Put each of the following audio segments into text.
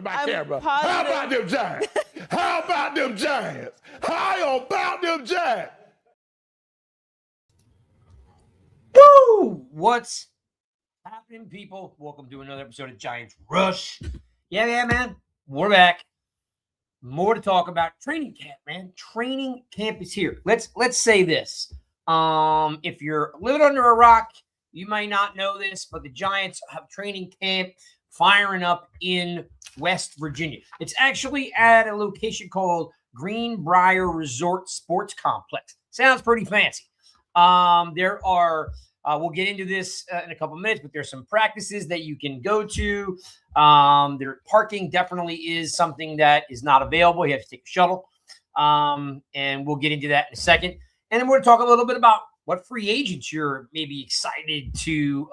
My camera. How about them Giants? How about them Giants? How about them Giants? Woo! What's happening, people? Welcome to another episode of Giants Rush. Yeah, man. We're back. More to talk about. Training camp, man. Training camp is here. Let's say this. If you're living under a rock, you might not know this, but the Giants have training camp firing up in West Virginia. It's actually at a location called Greenbrier Resort Sports Complex. Sounds pretty fancy. There are, we'll get into this in a couple minutes, but there's some practices that you can go to. Their parking definitely is something that is not available. You have to take a shuttle. And we'll get into that in a second. And then we're going to talk a little bit about what free agents you're maybe excited to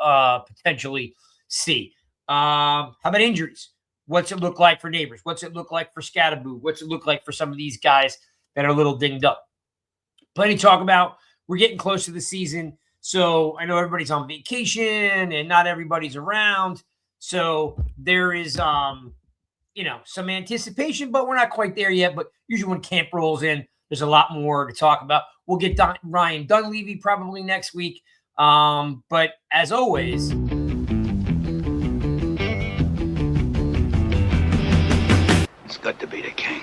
potentially see. How about injuries? What's it look like for Neighbors? What's it look like for Scatterboo? What's it look like for some of these guys that are a little dinged up? Plenty to talk about. We're getting close to the season. So I know everybody's on vacation and not everybody's around. So there is, some anticipation, but we're not quite there yet. But usually when camp rolls in, there's a lot more to talk about. We'll get Ryan Dunleavy probably next week. But as always, it's good to be the king.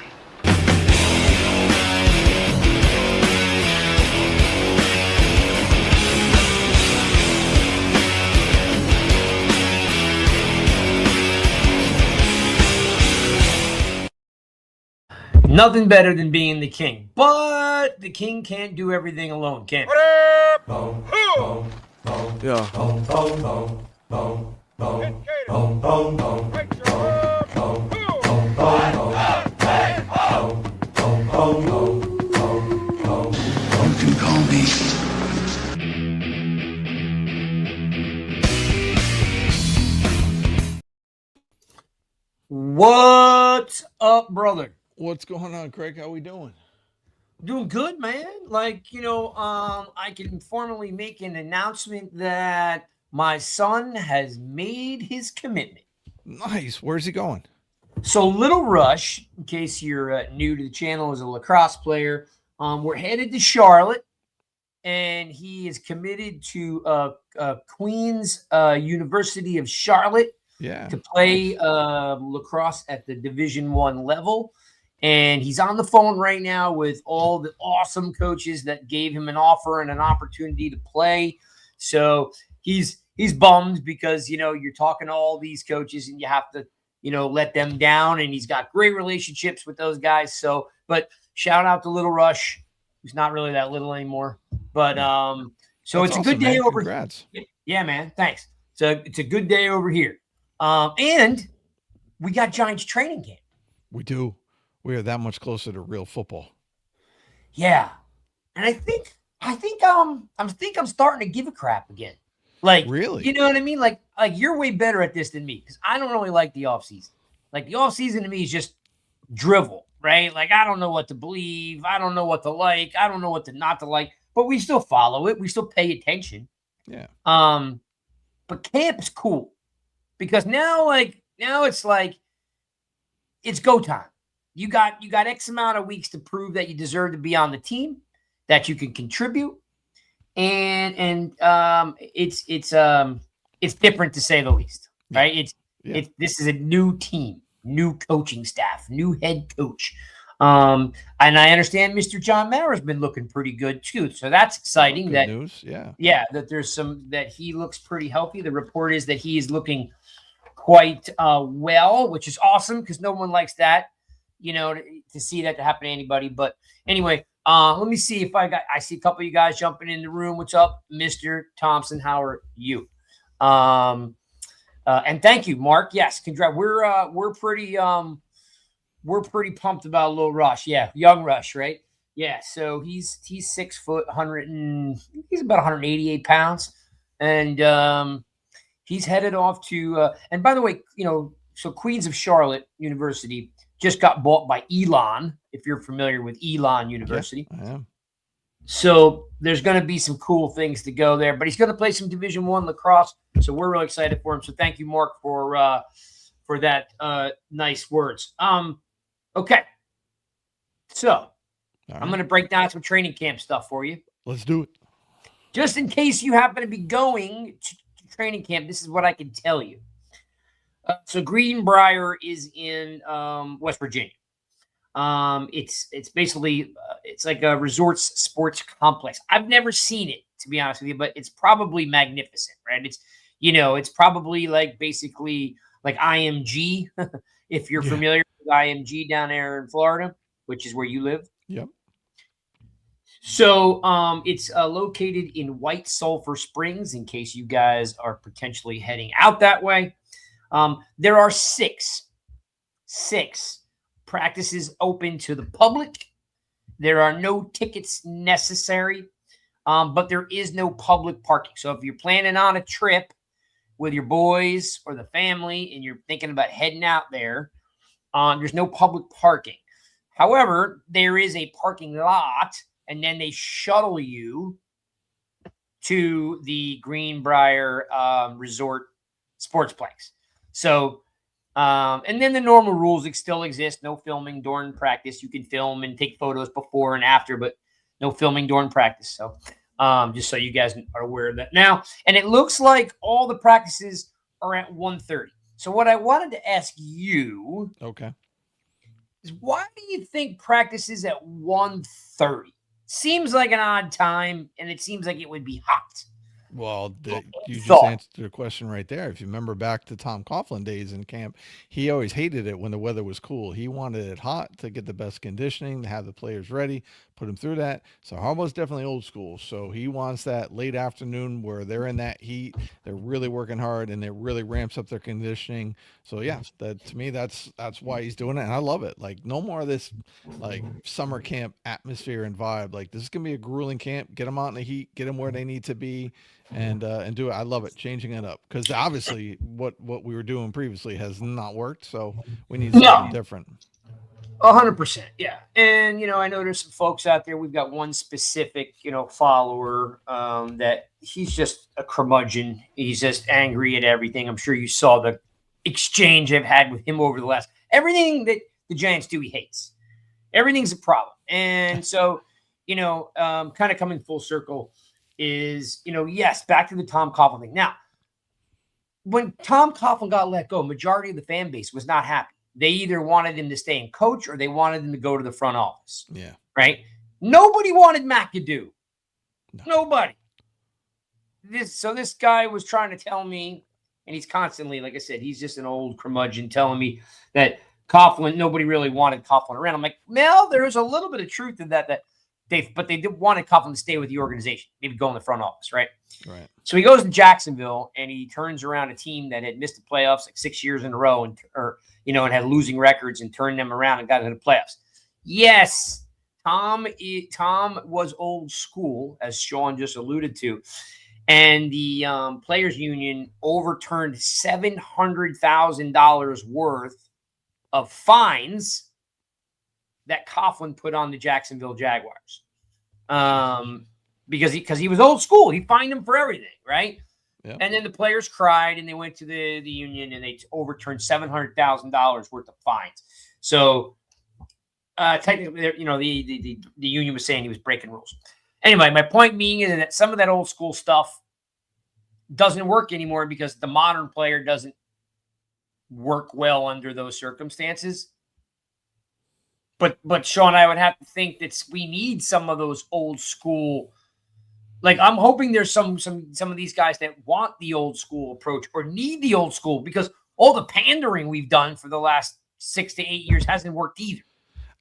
nothing better than being the king. But the king can't do everything alone, can he? Yeah. You can call me. What's up, brother? What's going on, Craig? How we doing? Doing good, man. I can formally make an announcement that my son has made his commitment. Nice. Where's he going? So Little Rush, in case you're new to the channel, is a lacrosse player. We're headed to Charlotte, and he is committed to Queen's University of Charlotte to play lacrosse at the Division I level. And he's on the phone right now with all the awesome coaches that gave him an offer and an opportunity to play. So he's bummed because, you're talking to all these coaches and you have to, let them down. And he's got great relationships with those guys. So, but shout out to Little Rush, who's not really that little anymore. But so That's it's a good day over. Congrats. Yeah, man. Thanks. So it's a good day over here. And we got Giants training camp. We do. We are that much closer to real football. Yeah. And I think I'm starting to give a crap again. Like, really? You know what I mean? Like you're way better at this than me because I don't really like the offseason. Like the offseason to me is just drivel, right? Like I don't know what to believe. I don't know what to like. I don't know what to not to like, but we still follow it. We still pay attention. Yeah. But camp's cool because now it's like it's go time. You got X amount of weeks to prove that you deserve to be on the team, that you can contribute, and it's different to say the least, right? This is a new team, new coaching staff, new head coach, and I understand Mr. John Mara's been looking pretty good too, so that's exciting. Good news, that there's that he looks pretty healthy. The report is that he is looking quite well, which is awesome because no one likes that. To see that to happen to anybody. But anyway, Let me see if I see a couple of you guys jumping in the room. What's up, Mr. Thompson? How are you? And thank you, Mark. Yes, congrats. We're pretty pumped about Lil Rush. Yeah, young Rush, right? Yeah. So he's 6 foot, he's about 188 pounds, and he's headed off to. And by the way, so Queens of Charlotte University just got bought by Elon. If you're familiar with Elon University, Yeah, I am. so there's going to be some cool things to go there. But he's going to play some Division I lacrosse, so we're really excited for him. So thank you, Mark, for that nice words. Okay, so All I'm right. going to break down some training camp stuff for you, Let's do it. just in case you happen to be going to training camp. This is what I can tell you. So Greenbrier is in West Virginia. It's basically it's like a resorts sports complex. I've never seen it, to be honest with you, but it's probably magnificent, right? It's probably like basically like IMG, if you're Yeah. familiar with IMG down there in Florida, which is where you live. Yep. So it's located in White Sulphur Springs, in case you guys are potentially heading out that way. There are six practices open to the public. There are no tickets necessary, but there is no public parking. So if you're planning on a trip with your boys or the family and you're thinking about heading out there, there's no public parking. However, there is a parking lot, and then they shuttle you to the Greenbrier Resort Sportsplex. So, and then the normal rules still exist. No filming during practice. You can film and take photos before and after, but no filming during practice. So, just so you guys are aware of that now. And it looks like all the practices are at 1:30. So what I wanted to ask you Okay. is, why do you think practice is at 1:30? Seems like an odd time, and it seems like it would be hot. Well, you just thought. answered the question right there. If you remember back to Tom Coughlin days in camp, he always hated it when the weather was cool. He wanted it hot to get the best conditioning, to have the players ready, put them through that. So Harbaugh's definitely old school. So he wants that late afternoon where they're in that heat, they're really working hard, and it really ramps up their conditioning. So yeah, that to me, that's why he's doing it, and I love it. Like, no more of this like summer camp atmosphere and vibe. Like, this is gonna be a grueling camp. Get them out in the heat, get them where they need to be. And do it. I love it, changing it up, because obviously what we were doing previously has not worked. So we need something different. 100%, yeah. And I know there's some folks out there. We've got one specific follower that he's just a curmudgeon. He's just angry at everything. I'm sure you saw the exchange I've had with him over the last. Everything that the Giants do, he hates. Everything's a problem. And so kind of coming full circle is, yes, back to the Tom Coughlin thing. Now, when Tom Coughlin got let go, majority of the fan base was not happy. They either wanted him to stay and coach, or they wanted him to go to the front office. Yeah. Right? Nobody wanted McAdoo. No. Nobody. So this guy was trying to tell me, and he's constantly, like I said, he's just an old curmudgeon telling me that Coughlin, nobody really wanted Coughlin around. I'm like, Mel, there's a little bit of truth in that they did wanted Coughlin to stay with the organization, maybe go in the front office, right? Right. So he goes to Jacksonville, and he turns around a team that had missed the playoffs like 6 years in a row, and had losing records, and turned them around and got into the playoffs. Yes, Tom was old school, as Sean just alluded to, and the players union overturned $700,000 worth of fines that Coughlin put on the Jacksonville Jaguars, because he was old school. He fined them for everything, right? Yeah. And then the players cried, and they went to the union, and they overturned $700,000 worth of fines. So technically, the union was saying he was breaking rules. Anyway, my point being is that some of that old school stuff doesn't work anymore, because the modern player doesn't work well under those circumstances. But Sean, I would have to think that we need some of those old school. Like, I'm hoping there's some of these guys that want the old school approach or need the old school, because all the pandering we've done for the last 6 to 8 years hasn't worked either.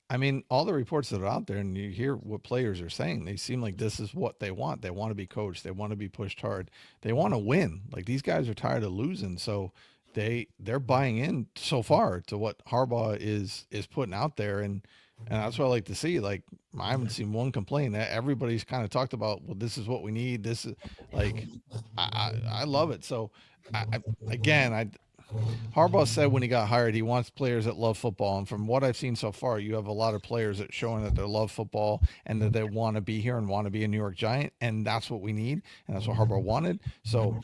I mean, all the reports that are out there, and you hear what players are saying, they seem like this is what they want. They want to be coached. They want to be pushed hard. They want to win. Like these guys are tired of losing, so they're buying in so far to what Harbaugh is putting out there, and that's what I like to see. Like I haven't seen one complaint. Everybody's kind of talked about, well, this is what we need. This is like, I love it. So again, Harbaugh said when he got hired, he wants players that love football. And from what I've seen so far, you have a lot of players that showing that they love football and that they want to be here and want to be a New York Giant. And that's what we need. And that's what Harbaugh wanted. So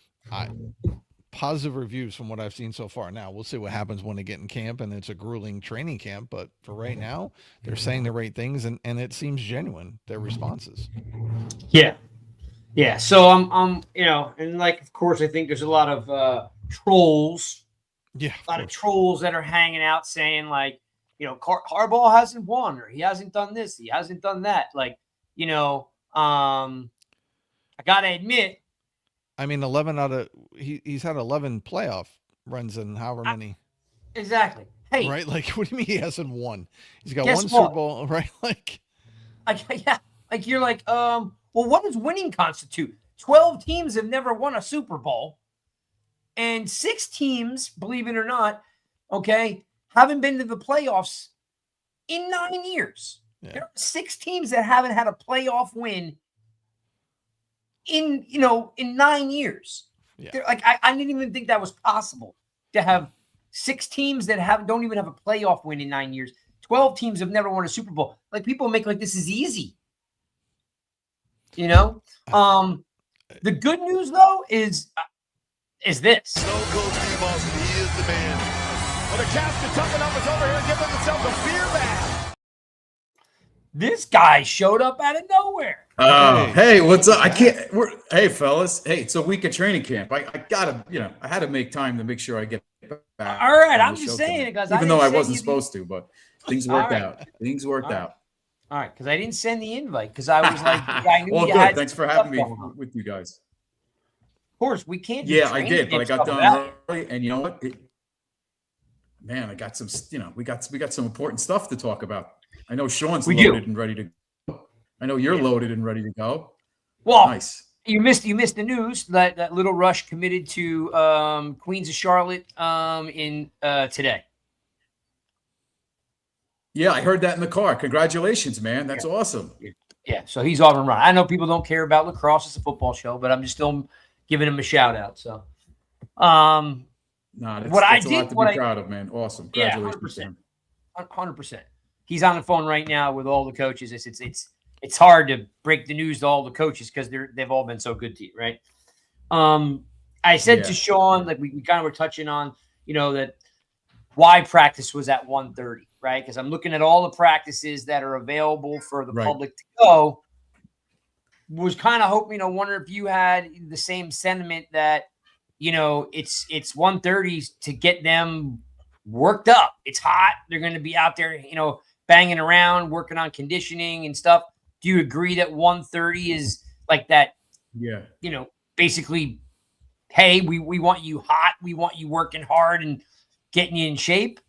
positive reviews from what I've seen so far. Now we'll see what happens when they get in camp and it's a grueling training camp. But for right now, they're saying the right things and it seems genuine, their responses. Yeah. Yeah. So I'm and like, of course, I think there's a lot of trolls. Yeah, a lot of trolls that are hanging out saying like, Harbaugh hasn't won or he hasn't done this, he hasn't done that. Like, I gotta admit, I mean, he's had 11 playoff runs in however many. Exactly. Hey, right? Like, what do you mean he hasn't won? He's got one what? Super Bowl, right? Yeah. Like you're like, well, what does winning constitute? 12 teams have never won a Super Bowl. And 6 teams, believe it or not, haven't been to the playoffs in 9 years. Yeah. There are 6 teams that haven't had a playoff win in 9 years. Yeah. Like I didn't even think that was possible to have 6 teams that don't even have a playoff win in 9 years. 12 teams have never won a Super Bowl. Like people make like this is easy. The good news though is this. So goes Steve Austin. He is the man. Well, the Captain Tucking up is over here giving themselves a beer bath. This guy showed up out of nowhere. Hey, what's up? Hey, fellas. Hey, it's a week of training camp. I gotta, I had to make time to make sure I get back. All right, I'm just saying it because even though I wasn't supposed to, but things worked out. Things worked out. All right, because I didn't send the invite because I was like, I knew well, you good. had Thanks for having me with you guys. Of course, we can't. I did, but I got done early, and you know what? I got some. We got some important stuff to talk about. I know Sean's loaded and ready to go. I know you're loaded and ready to go. Well, nice. You missed the news that Little Rush committed to Queens of Charlotte today. Yeah, I heard that in the car. Congratulations, man. That's awesome. Yeah, so he's off and running. I know people don't care about lacrosse. It's a football show, but I'm just still giving him a shout out. So, that's a lot to be proud of, man. Awesome. Congratulations. Yeah, 100%. He's on the phone right now with all the coaches. It's hard to break the news to all the coaches because they've all been so good to you, right? I said to Sean, like we kind of were touching on, that why practice was at 1:30, right? Because I'm looking at all the practices that are available for the public to go. Was kind of hoping, wonder if you had the same sentiment that, it's 1:30 to get them worked up. It's hot. They're going to be out there, banging around, working on conditioning and stuff. Do you agree that 1:30 is like that? Yeah. Basically, hey, we want you hot. We want you working hard and getting you in shape.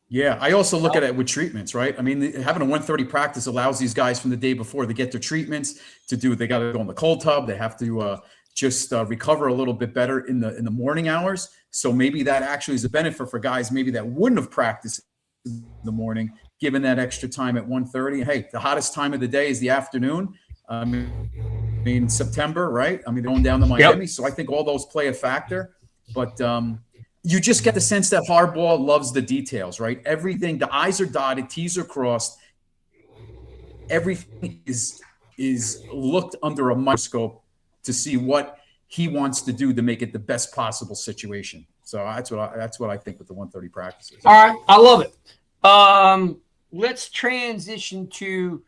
Yeah, I also look at it with treatments, right? I mean, having a 1:30 practice allows these guys from the day before to get their treatments they got to go in the cold tub. They have to just recover a little bit better in the morning hours. So maybe that actually is a benefit for guys maybe that wouldn't have practiced in the morning, given that extra time at 1:30. Hey, the hottest time of the day is the afternoon. I mean September, right? I mean, going down to Miami. Yep. So I think all those play a factor. But you just get the sense that Harbaugh loves the details, right? Everything, the I's are dotted, T's are crossed. Everything is looked under a microscope to see what he wants to do to make it the best possible situation. So that's what I think with the 1:30 practices. All right, I love it. Let's transition to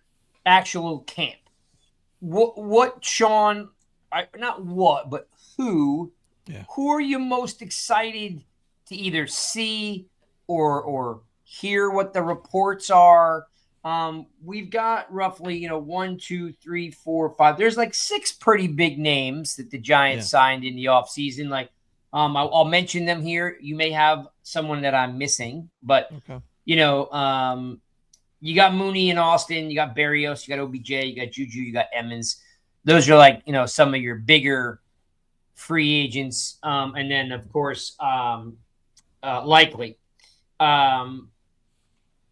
actual camp. What Sean? Not what, but who? Yeah. Who are you most excited to either see or hear what the reports are? We've got roughly, 1, 2, 3, 4, 5. There's like 6 pretty big names that the Giants signed in the offseason. Like, I'll mention them here. You may have someone that I'm missing, but You got Mooney and Austin, you got Berrios, you got OBJ, you got Juju, you got Emmons. Those are like, some of your bigger free agents. And then, of course, Likely.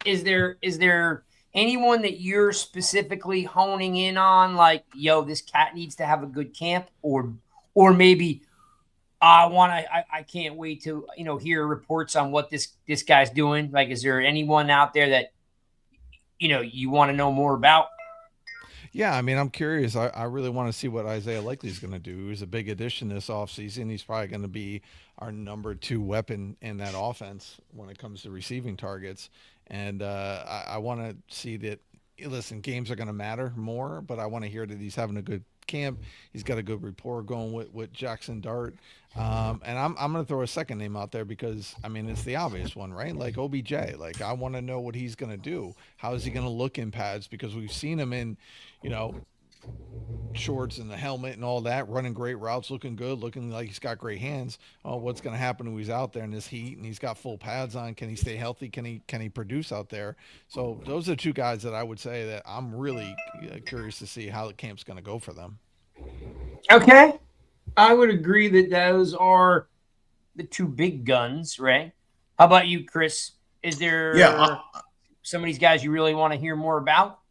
Is there anyone that you're specifically honing in on, like, this cat needs to have a good camp, or maybe I can't wait to hear reports on what this guy's doing? Like, is there anyone out there that you want to know more about? Yeah, I mean, I'm curious. I really want to see what Isaiah Likely is going to do. He's a big addition this offseason. He's probably going to be our number 2 weapon in that offense when it comes to receiving targets. And I want to see that, listen, games are going to matter more, but I want to hear that he's having a good camp. He's got a good rapport going with Jackson Dart. And I'm going to throw a second name out there because, I mean, it's the obvious one, right? Like OBJ. Like, I want to know what he's going to do. How is he going to look in pads? Because we've seen him in, shorts and the helmet and all that, running great routes, looking good, looking like he's got great hands. Oh, what's going to happen when he's out there in this heat and he's got full pads on? Can he stay healthy? Can he produce out there? So those are 2 guys that I would say that I'm really curious to see how the camp's going to go for them. Okay. I would agree that those are the 2 big guns, right? How about you, Chris? Is there some of these guys you really want to hear more about?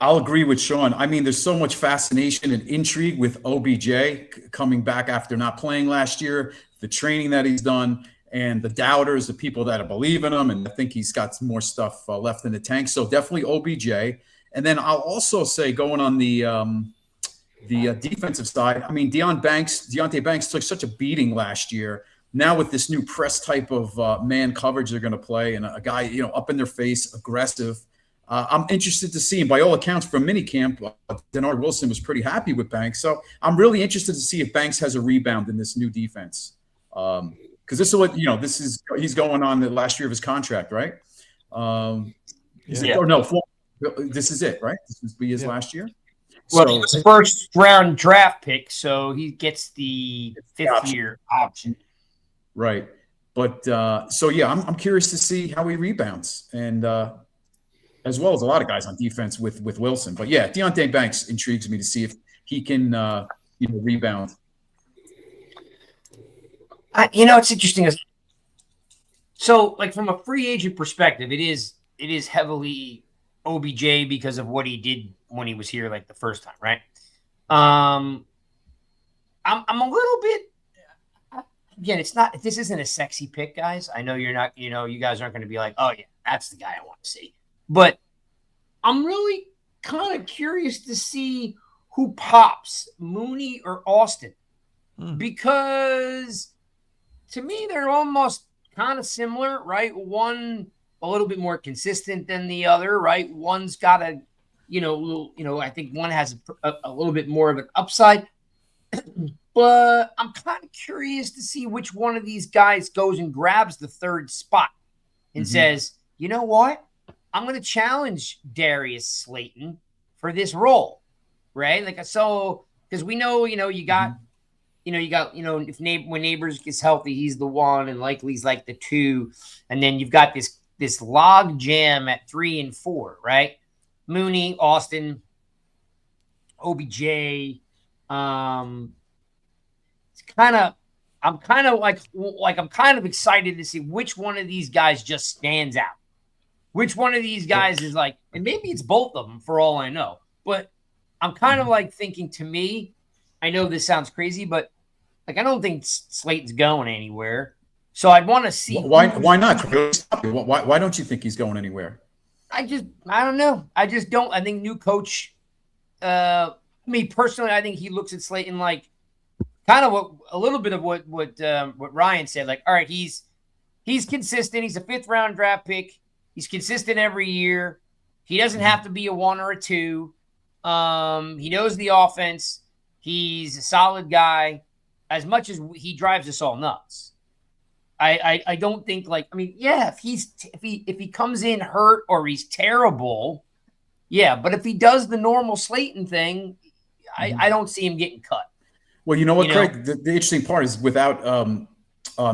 I'll agree with Sean. I mean, there's so much fascination and intrigue with OBJ coming back after not playing last year, the training that he's done, and the doubters, the people that believe in him. And I think he's got some more stuff left in the tank. So definitely OBJ. And then I'll also say, going on the defensive side, I mean, Deonte Banks took such a beating last year. Now with this new press type of man coverage they're going to play, and a guy, up in their face, aggressive. I'm interested to see, and by all accounts from minicamp, Denard Wilson was pretty happy with Banks. So I'm really interested to see if Banks has a rebound in this new defense. Because this is what, he's going on the last year of his contract, right? This is it, right? This would be his last year? Well, he was first round draft pick, so he gets the 5th year option. Right. But I'm curious to see how he rebounds. And, as well as a lot of guys on defense with Wilson. But yeah, Deonte Banks intrigues me to see if he can, rebound. It's interesting. So, like, from a free agent perspective, it is heavily OBJ because of what he did when he was here, like, the first time, right? I'm a little bit. Again, this isn't a sexy pick, guys. I know you're not. You guys aren't going to be like, oh yeah, that's the guy I want to see. But I'm really kind of curious to see who pops, Mooney or Austin, because to me they're almost kind of similar, right? One a little bit more consistent than the other, right? One's got I think one has a little bit more of an upside, but I'm kind of curious to see which one of these guys goes and grabs the 3rd spot and says, you know what? I'm going to challenge Darius Slayton for this role, right? Like, so, because we know, you got, when Neighbors gets healthy, he's the 1, and Likely's like the 2, and then you've got this log jam at 3 and 4, right? Mooney, Austin, OBJ. I'm kind of excited to see which one of these guys just stands out. Which one of these guys is like, and maybe it's both of them for all I know, but I'm kind of like thinking, to me, I know this sounds crazy, but like, I don't think Slayton's going anywhere. So I'd want to see. Why not? Why don't you think he's going anywhere? I don't know. I just don't. I think new coach, me personally, I think he looks at Slayton like kind of a little bit of what Ryan said. Like, all right, he's consistent. He's a 5th round draft pick. He's consistent every year. He doesn't have to be a 1 or a 2. He knows the offense. He's a solid guy. As much as he drives us all nuts, I don't think, like, I mean, yeah, if he comes in hurt or he's terrible, yeah. But if he does the normal Slayton thing, I don't see him getting cut. Well, you know what, Craig? The interesting part is without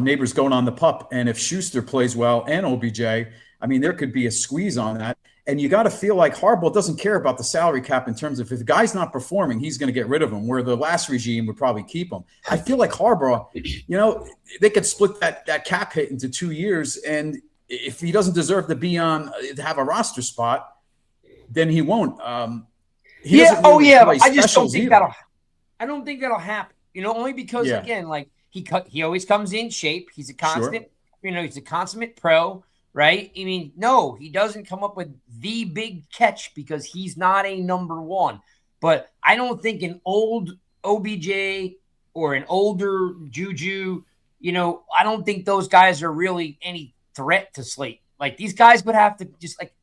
Neighbors going on the PUP, and if Schuster plays well and OBJ. I mean, there could be a squeeze on that. And you got to feel like Harbaugh doesn't care about the salary cap in terms of if the guy's not performing, he's going to get rid of him, where the last regime would probably keep him. I feel like Harbaugh, they could split that cap hit into 2 years. And if he doesn't deserve to be to have a roster spot, then he won't. I just don't think I don't think that'll happen. Only because again, like he always comes in shape. He's a constant, he's a consummate pro, right? I mean, no, he doesn't come up with the big catch because he's not a number one. But I don't think an old OBJ or an older Juju, I don't think those guys are really any threat to Slate. Like these guys would have to just like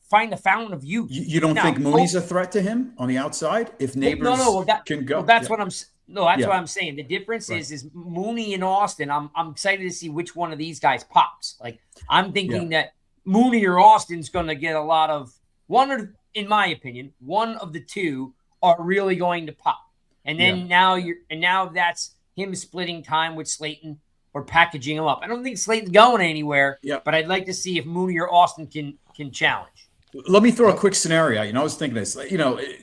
find the fountain of youth. You don't think Mooney's a threat to him on the outside if Neighbors can go? That's what I'm. No, that's what I'm saying. The difference is Mooney and Austin. I'm excited to see which one of these guys pops. Like I'm thinking that Mooney or Austin's going to get a lot of in my opinion, one of the two are really going to pop. And then now that's him splitting time with Slayton or packaging him up. I don't think Slayton's going anywhere. But I'd like to see if Mooney or Austin can challenge. Let me throw a quick scenario. I was thinking this,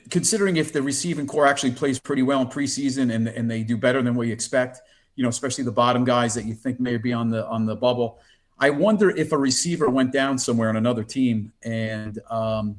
considering if the receiving core actually plays pretty well in preseason and they do better than what you expect, especially the bottom guys that you think may be on the bubble. I wonder if a receiver went down somewhere on another team and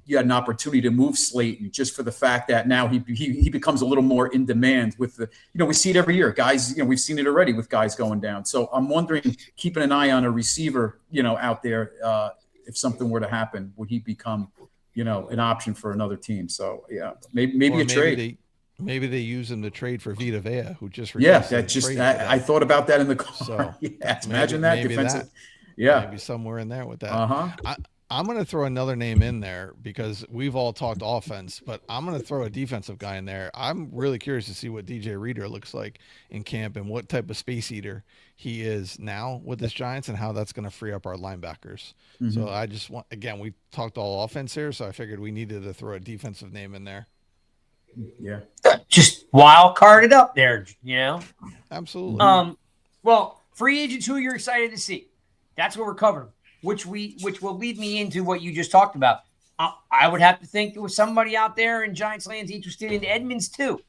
you had an opportunity to move Slayton just for the fact that now he becomes a little more in demand with the, we see it every year. Guys, we've seen it already with guys going down. So I'm wondering, keeping an eye on a receiver, out there, if something were to happen, would he become, an option for another team? So maybe a trade. Maybe they use him to trade for Vita Vea, who just I thought about that in the car. So imagine that defensive. Maybe somewhere in there with that. I'm going to throw another name in there because we've all talked offense, but I'm going to throw a defensive guy in there. I'm really curious to see what DJ Reader looks like in camp and what type of space eater he is now with this Giants and how that's going to free up our linebackers. So I just want, again, we talked all offense here, so I figured we needed to throw a defensive name in there. Yeah. Just wild carded up there, Absolutely. Well, free agents who you're excited to see. That's what we're covering. Which will lead me into what you just talked about. I would have to think there was somebody out there in Giants lands interested in Edmonds too,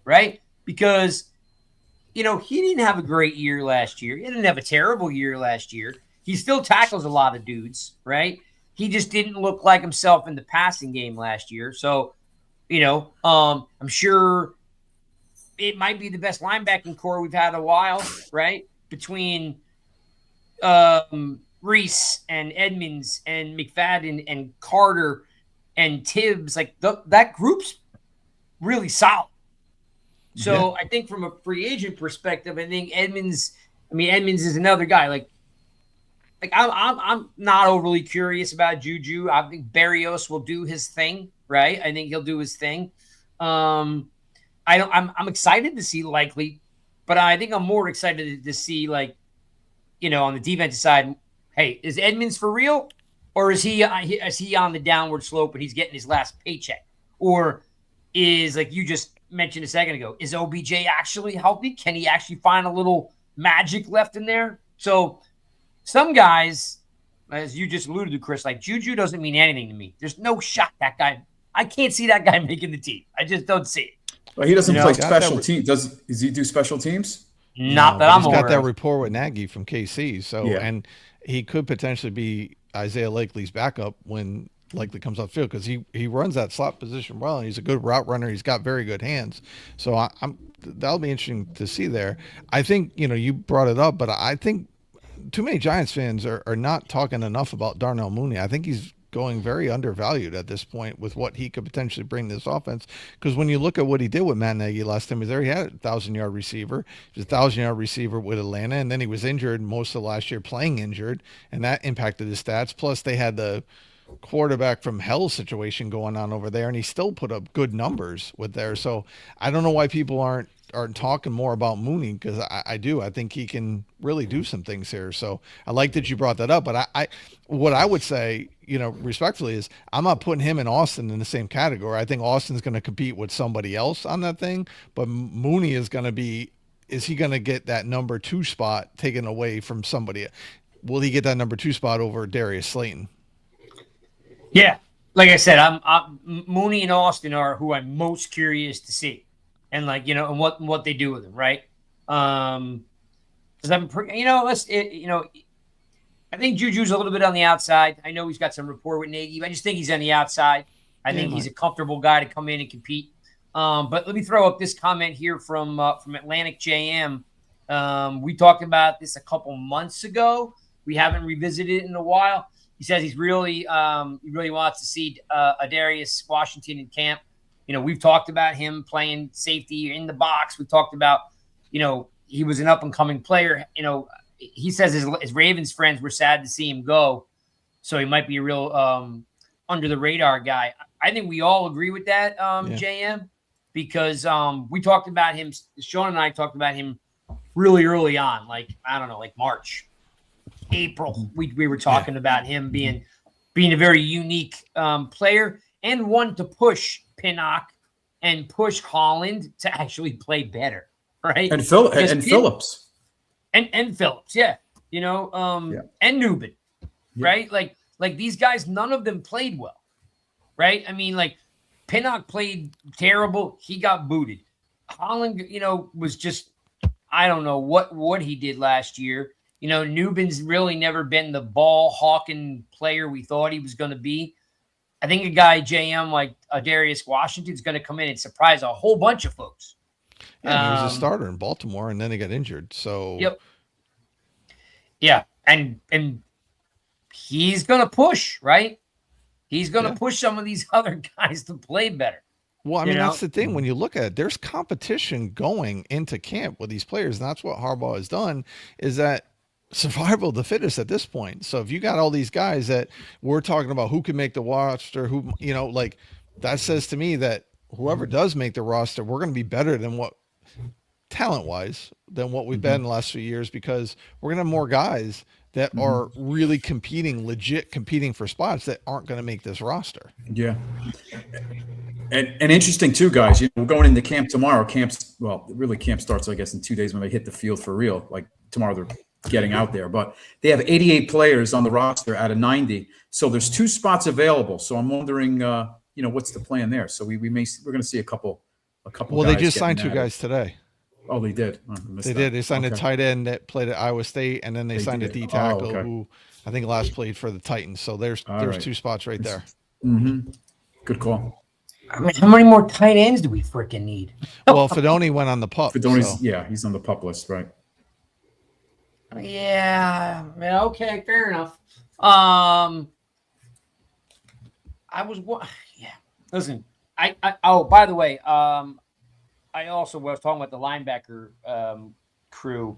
right? Because, he didn't have a great year last year. He didn't have a terrible year last year. He still tackles a lot of dudes, right? He just didn't look like himself in the passing game last year. So, I'm sure it might be the best linebacking core we've had in a while, right? Between Reese and Edmonds and McFadden and Carter and Tibbs, like that group's really solid. So I think from a free agent perspective, I think Edmonds is another guy. Like I'm not overly curious about Juju. I think Berrios will do his thing, right? I think he'll do his thing. I'm excited to see Likely, but I think I'm more excited to see on the defensive side. Hey, is Edmonds for real, or is he on the downward slope and he's getting his last paycheck, or is, like you just mentioned a second ago, is OBJ actually healthy? Can he actually find a little magic left in there? So some guys, as you just alluded to, Chris, like Juju doesn't mean anything to me. There's no shot that guy. I can't see that guy making the team. I just don't see it. Well, he doesn't play special teams. Does he do special teams? Not that I'm aware. He's got that rapport with Nagy from KC. So and he could potentially be Isaiah Likely's backup when Likely comes off field because he runs that slot position well and he's a good route runner. He's got very good hands. So that'll be interesting to see there. I think you brought it up, but I think too many Giants fans are not talking enough about Darnell Mooney. I think he's going very undervalued at this point with what he could potentially bring to this offense. Because when you look at what he did with Matt Nagy last time he was there, he had a 1,000-yard receiver. He was a 1,000-yard receiver with Atlanta, and then he was injured most of last year, playing injured, and that impacted his stats. Plus, they had the quarterback from hell situation going on over there, and he still put up good numbers with there. So I don't know why people aren't talking more about Mooney, because I do. I think he can really do some things here. So I like that you brought that up. But what I would say, respectfully, is I'm not putting him and Austin in the same category. I think Austin's going to compete with somebody else on that thing. But Mooney is going to be, is he going to get that number 2 spot taken away from somebody? Will he get that number 2 spot over Darius Slayton? Yeah, like I said, Mooney and Austin are who I'm most curious to see, and like and what they do with him, right? Because I think Juju's a little bit on the outside. I know he's got some rapport with Nagy. I just think he's on the outside. I think he's a comfortable guy to come in and compete. But let me throw up this comment here from Atlantic JM. We talked about this a couple months ago. We haven't revisited it in a while. He says he really wants to see Adarius Washington in camp. We've talked about him playing safety in the box. We talked about, he was an up and coming player. He says his Ravens friends were sad to see him go, so he might be a real under the radar guy. I think we all agree with that, JM, because we talked about him. Sean and I talked about him really early on, like March, April. We were talking about him being a very unique player and one to push Pinnock and push Holland to actually play better, right? And Phillips. And Phillips, yeah. And Newman, right? Like these guys, none of them played well, right? I mean, like Pinnock played terrible. He got booted. Holland, was just, I don't know what he did last year. Newman's really never been the ball hawking player we thought he was going to be. I think a guy, JM, like Darius Washington, is going to come in and surprise a whole bunch of folks. Yeah, he was a starter in Baltimore, and then he got injured. So yep. Yeah, and he's going to push, right? He's going to push some of these other guys to play better. Well, I mean, that's the thing. When you look at it, there's competition going into camp with these players, and that's what Harbaugh has done, is that survival of the fittest at this point. So if you got all these guys that we're talking about who can make the roster, who, like that says to me that whoever does make the roster, we're going to be better than what talent-wise than what we've been in the last few years, because we're going to have more guys that are really legit competing for spots that aren't going to make this roster. Yeah. And interesting too, guys, we're going into camp tomorrow. Camp starts, I guess, in 2 days when they hit the field for real. Like tomorrow they're getting out there, but they have 88 players on the roster out of 90. So there's 2 spots available. So I'm wondering, what's the plan there? So we're going to see a couple. Well, they just signed 2 guys today. Oh, they did. They did. They signed a tight end that played at Iowa State, and then they signed a D tackle who I think last played for the Titans. So there's 2 spots right there. Mm-hmm. Good call. I mean, how many more tight ends do we freaking need? Well, Fidone went on the pup. He's on the pup list, right? Yeah. Okay, fair enough. Listen, by the way, I also was talking about the linebacker crew.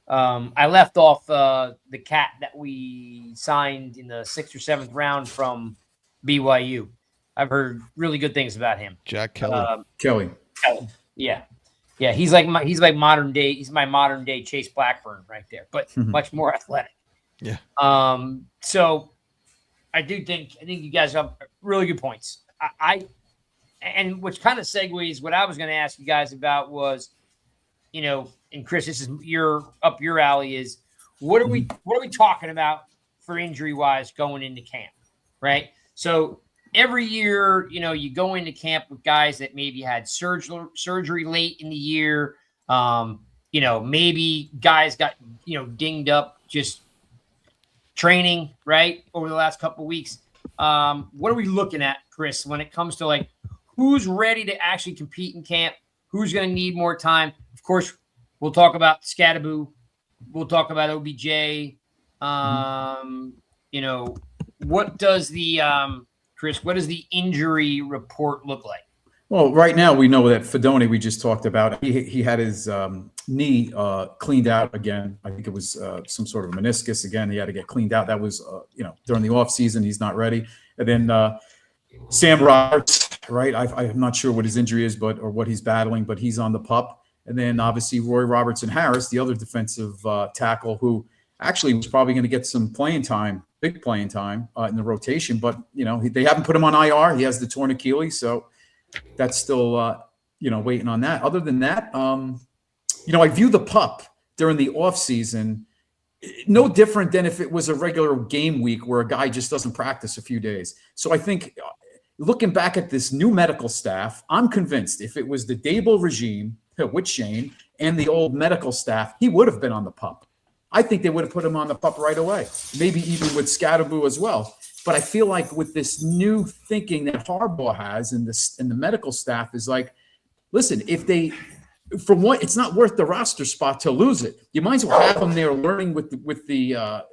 I left off the cat that we signed in the 6th or 7th round from BYU. I've heard really good things about him. Jack Kelly. Kelly. Yeah. He's my modern day Chase Blackburn right there, but much more athletic. Yeah. So I think you guys have really good points. And which kind of segues what I was going to ask you guys about was, and Chris, this is up your alley, is what are we talking about for injury wise going into camp, right? So every year, you go into camp with guys that maybe had surgery late in the year. Maybe guys got, dinged up just training, right, over the last couple of weeks. What are we looking at, Chris, when it comes to like who's ready to actually compete in camp? Who's going to need more time? Of course, we'll talk about Scadaboo. We'll talk about OBJ. What does Chris, what does the injury report look like? Well, right now we know that Fidone, we just talked about, he had his knee cleaned out again. I think it was some sort of meniscus again. He had to get cleaned out. That was, during the off season, he's not ready. And then Sam Roberts, right? I'm not sure what his injury is, or what he's battling, but he's on the pup. And then obviously Roy Robertson Harris, the other defensive tackle, who actually was probably going to get some playing time, big playing time in the rotation. But, they haven't put him on IR. He has the torn Achilles. So that's still, waiting on that. Other than that, I view the pup during the off season No different than if it was a regular game week where a guy just doesn't practice a few days. So I think looking back at this new medical staff, I'm convinced if it was the Dable regime with Shane and the old medical staff, he would have been on the PUP. I think they would have put him on the PUP right away, maybe even with Scadaboo as well. But I feel like with this new thinking that Harbaugh has and the medical staff is like, listen, if they – from what it's not worth the roster spot to lose it. You might as well have him there learning with the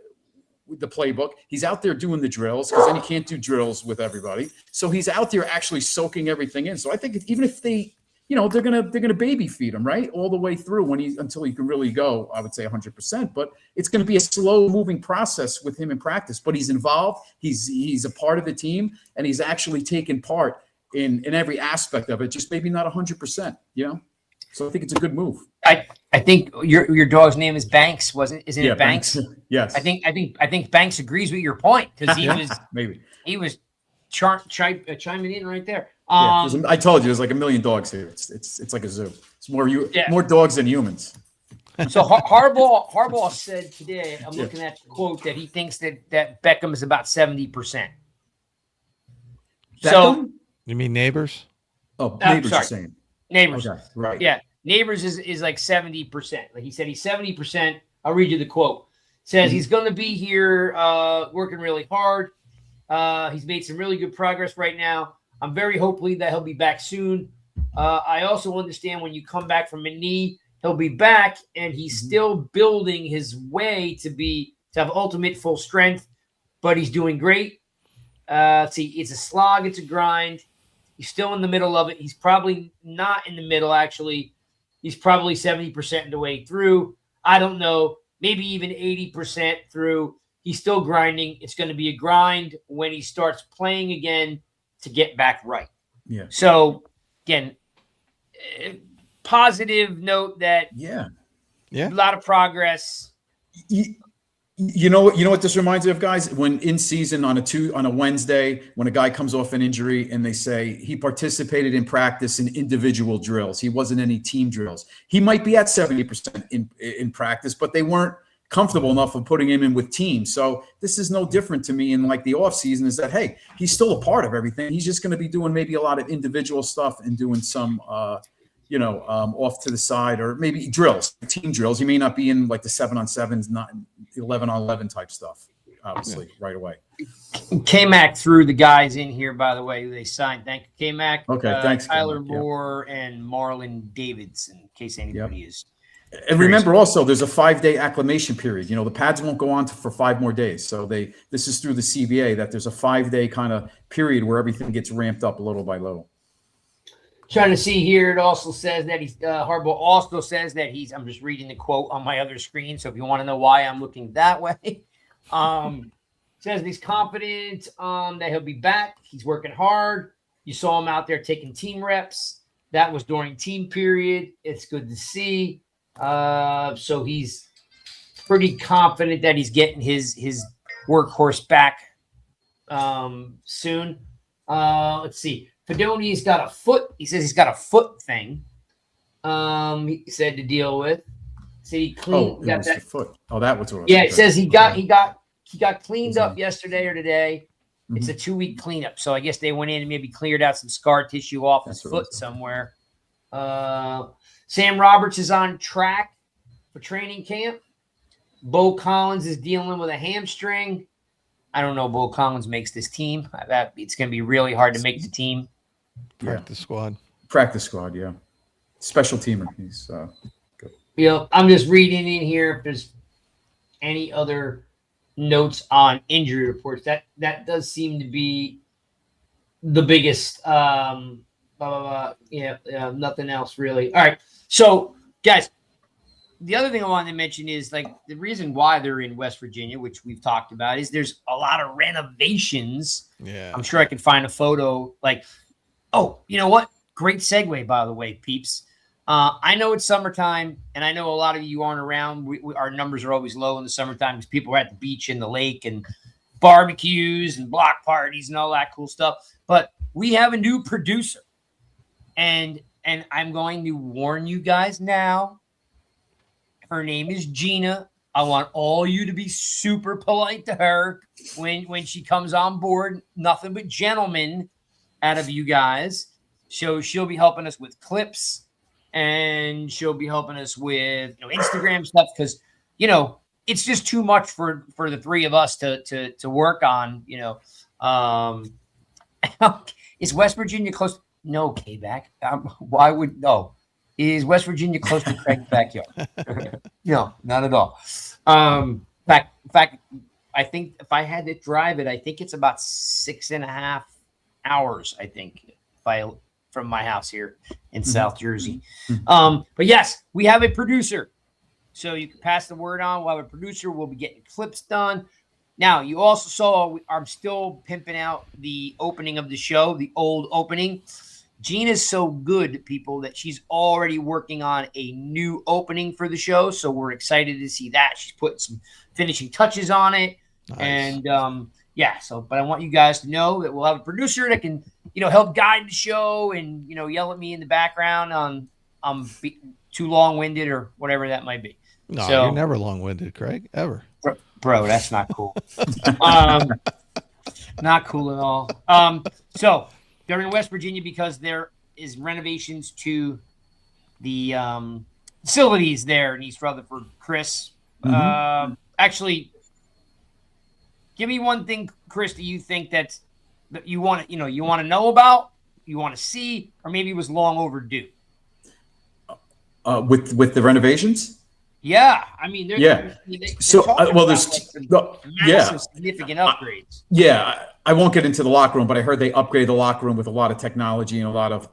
playbook. He's out there doing the drills because then he can't do drills with everybody. So he's out there actually soaking everything in. So I think even if they, they're gonna baby feed him right all the way through until he can really go. I would say 100%. But it's going to be a slow moving process with him in practice. But he's involved. He's a part of the team, and he's actually taken part in every aspect of it. Just maybe not 100%. So I think it's a good move. I think your dog's name is Banks, isn't it Banks? Yes. I think Banks agrees with your point because he was chiming in right there. I told you there's like a million dogs here. It's like a zoo. It's more dogs than humans. So Harbaugh said today, I'm looking at the quote that he thinks that Beckham is about 70%. So you mean Neighbors? Oh, Neighbors are saying. Neighbors. Okay, right. Yeah. Neighbors is like 70%. Like he said, he's 70%. I'll read you the quote. Says he's going to be here working really hard. He's made some really good progress right now. I'm very hopefully that he'll be back soon. I also understand when you come back from a knee, he'll be back and he's still building his way to have ultimate full strength, but he's doing great. Let's see, it's a slog. It's a grind. He's still in the middle of it. He's probably not in the middle, actually. He's probably 70% of the way through. I don't know. Maybe even 80% through. He's still grinding. It's going to be a grind when he starts playing again to get back right. Yeah. So, again, positive note that a lot of progress. You know what this reminds me of, guys? When in season on a Wednesday, when a guy comes off an injury and they say he participated in practice in individual drills, he wasn't any team drills. He might be at 70% in practice, but they weren't comfortable enough of putting him in with teams. So this is no different to me in like the off season. Is that hey, he's still a part of everything. He's just going to be doing maybe a lot of individual stuff and doing some off to the side, or maybe drills, team drills. He may not be in like the 7-on-7s, not 11-on-11 type stuff, obviously, right away. K-Mac threw the guys in here, by the way, who they signed. Thank you, K-Mac. Okay, thanks, Tyler K-Mac, Moore and Marlon Davidson, in case anybody is. And remember also, there's a 5-day acclimation period. The pads won't go on for 5 more days. So this is through the CBA that there's a 5-day kind of period where everything gets ramped up little by little. Trying to see here, it also says that Harbaugh also says that I'm just reading the quote on my other screen. So if you want to know why I'm looking that way, says he's confident that he'll be back. He's working hard. You saw him out there taking team reps. That was during team period. It's good to see. So he's pretty confident that he's getting his workhorse back soon. Let's see. Fedoni's got a foot. He says he's got a foot thing. He said to deal with. So he cleaned. Got that foot. Oh, that was what. Yeah, it says he got cleaned up yesterday or today. Mm-hmm. It's a 2-week cleanup. So I guess they went in and maybe cleared out some scar tissue off his foot somewhere. Sam Roberts is on track for training camp. Bo Collins is dealing with a hamstring. I don't know. Bo Collins makes this team. It's going to be really hard to make the team. Practice squad, yeah. Special teamer. He's good. I'm just reading in here if there's any other notes on injury reports. That does seem to be the biggest. Nothing else really. All right. So, guys, the other thing I wanted to mention is like the reason why they're in West Virginia, which we've talked about, is there's a lot of renovations. Yeah. I'm sure I can find a photo like, oh, you know what? Great segue, by the way, peeps. I know it's summertime, and I know a lot of you aren't around. Our numbers are always low in the summertime because people are at the beach and the lake and barbecues and block parties and all that cool stuff. But we have a new producer, and I'm going to warn you guys now. Her name is Gina. I want all you to be super polite to her when she comes on board. Nothing but gentlemen out of you guys. So she'll be helping us with clips, and she'll be helping us with Instagram stuff, because it's just too much for the three of us to work on. Is West Virginia close? No, K-Back. Why would no? Is West Virginia close to Craig's backyard? No, not at all. In fact, I think if I had to drive it, I think it's about 6.5 hours. I think from my house here in South Jersey. But yes, we have a producer, so you can pass the word on. We'll have a producer. We'll be getting clips done. Now, you also saw I'm still pimping out the opening of the show, the old opening. Gina's so good, people, that she's already working on a new opening for the show. So we're excited to see that. She's putting some finishing touches on it. Nice. And but I want you guys to know that we'll have a producer that can, help guide the show and, yell at me in the background on too long-winded or whatever that might be. No, you're never long-winded, Craig, ever. Bro, that's not cool. Not cool at all. So they're in West Virginia because there is renovations to the facilities there in East Rutherford. Chris, actually, give me one thing, Chris, that you think that you want to know about, you want to see, or maybe it was long overdue. With the renovations. Yeah, I mean, they're so there's significant upgrades. I won't get into the locker room, but I heard they upgraded the locker room with a lot of technology and a lot of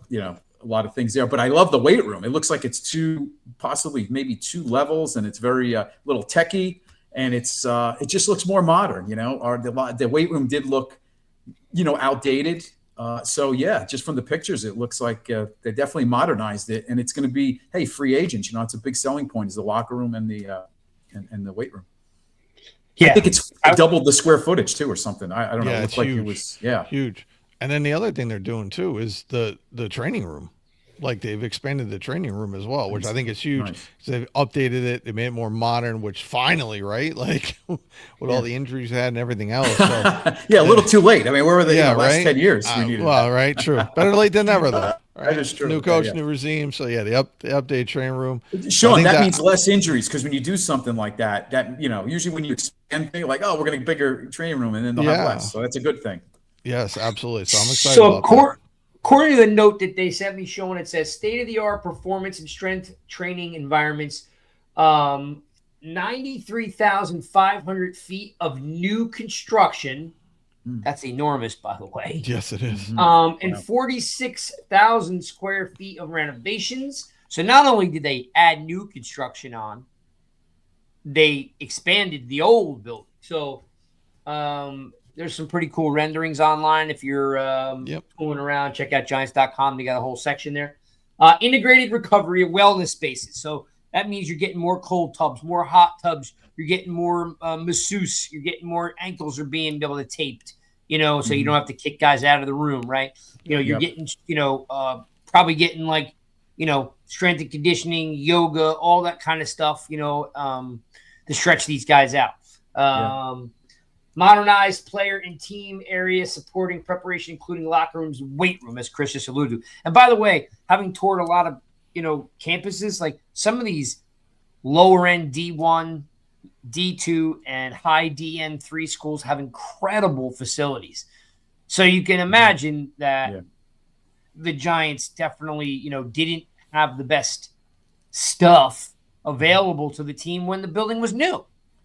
things there. But I love the weight room. It looks like it's maybe two levels, and it's very little techy, and it just looks more modern. The weight room did look, outdated. Just from the pictures, it looks like they definitely modernized it, and it's going to be, free agents. It's a big selling point is the locker room and the weight room. Yeah, I think it's doubled the square footage too, or something. I don't know. It looked like huge. It was huge. And then the other thing they're doing too is the training room. Like they've expanded the training room as well, which I think is huge. Nice. They've updated it. They made it more modern, which finally, right? Like with all the injuries they had and everything else. So, a little too late. I mean, where were they in the last 10 years? Right. True. Better late than never, though. Right? That is true. New coach, new regime. So the updated training room. Sean, that means less injuries, because when you do something like that, usually when you expand things like, we're getting a bigger training room, and then they'll have less. So that's a good thing. Yes, absolutely. So I'm excited about that. According to the note that they sent me showing, it says state-of-the-art performance and strength training environments, 93,500 feet of new construction. That's enormous, by the way. Yes, it is. And 46,000 square feet of renovations. So not only did they add new construction on, they expanded the old building. So there's some pretty cool renderings online. If you're going around, check out Giants.com. They got a whole section there. Integrated recovery of wellness spaces. So that means you're getting more cold tubs, more hot tubs. You're getting more masseuse. You're getting more ankles are being able to taped, so you don't have to kick guys out of the room, right? You're getting, probably getting like, strength and conditioning, yoga, all that kind of stuff, to stretch these guys out. Modernized player and team area supporting preparation, including locker rooms, weight room, as Chris just alluded to. And by the way, having toured a lot of, campuses, like some of these lower end D1, D2, and high DN3 schools have incredible facilities. So you can imagine that the Giants definitely, didn't have the best stuff available to the team when the building was new.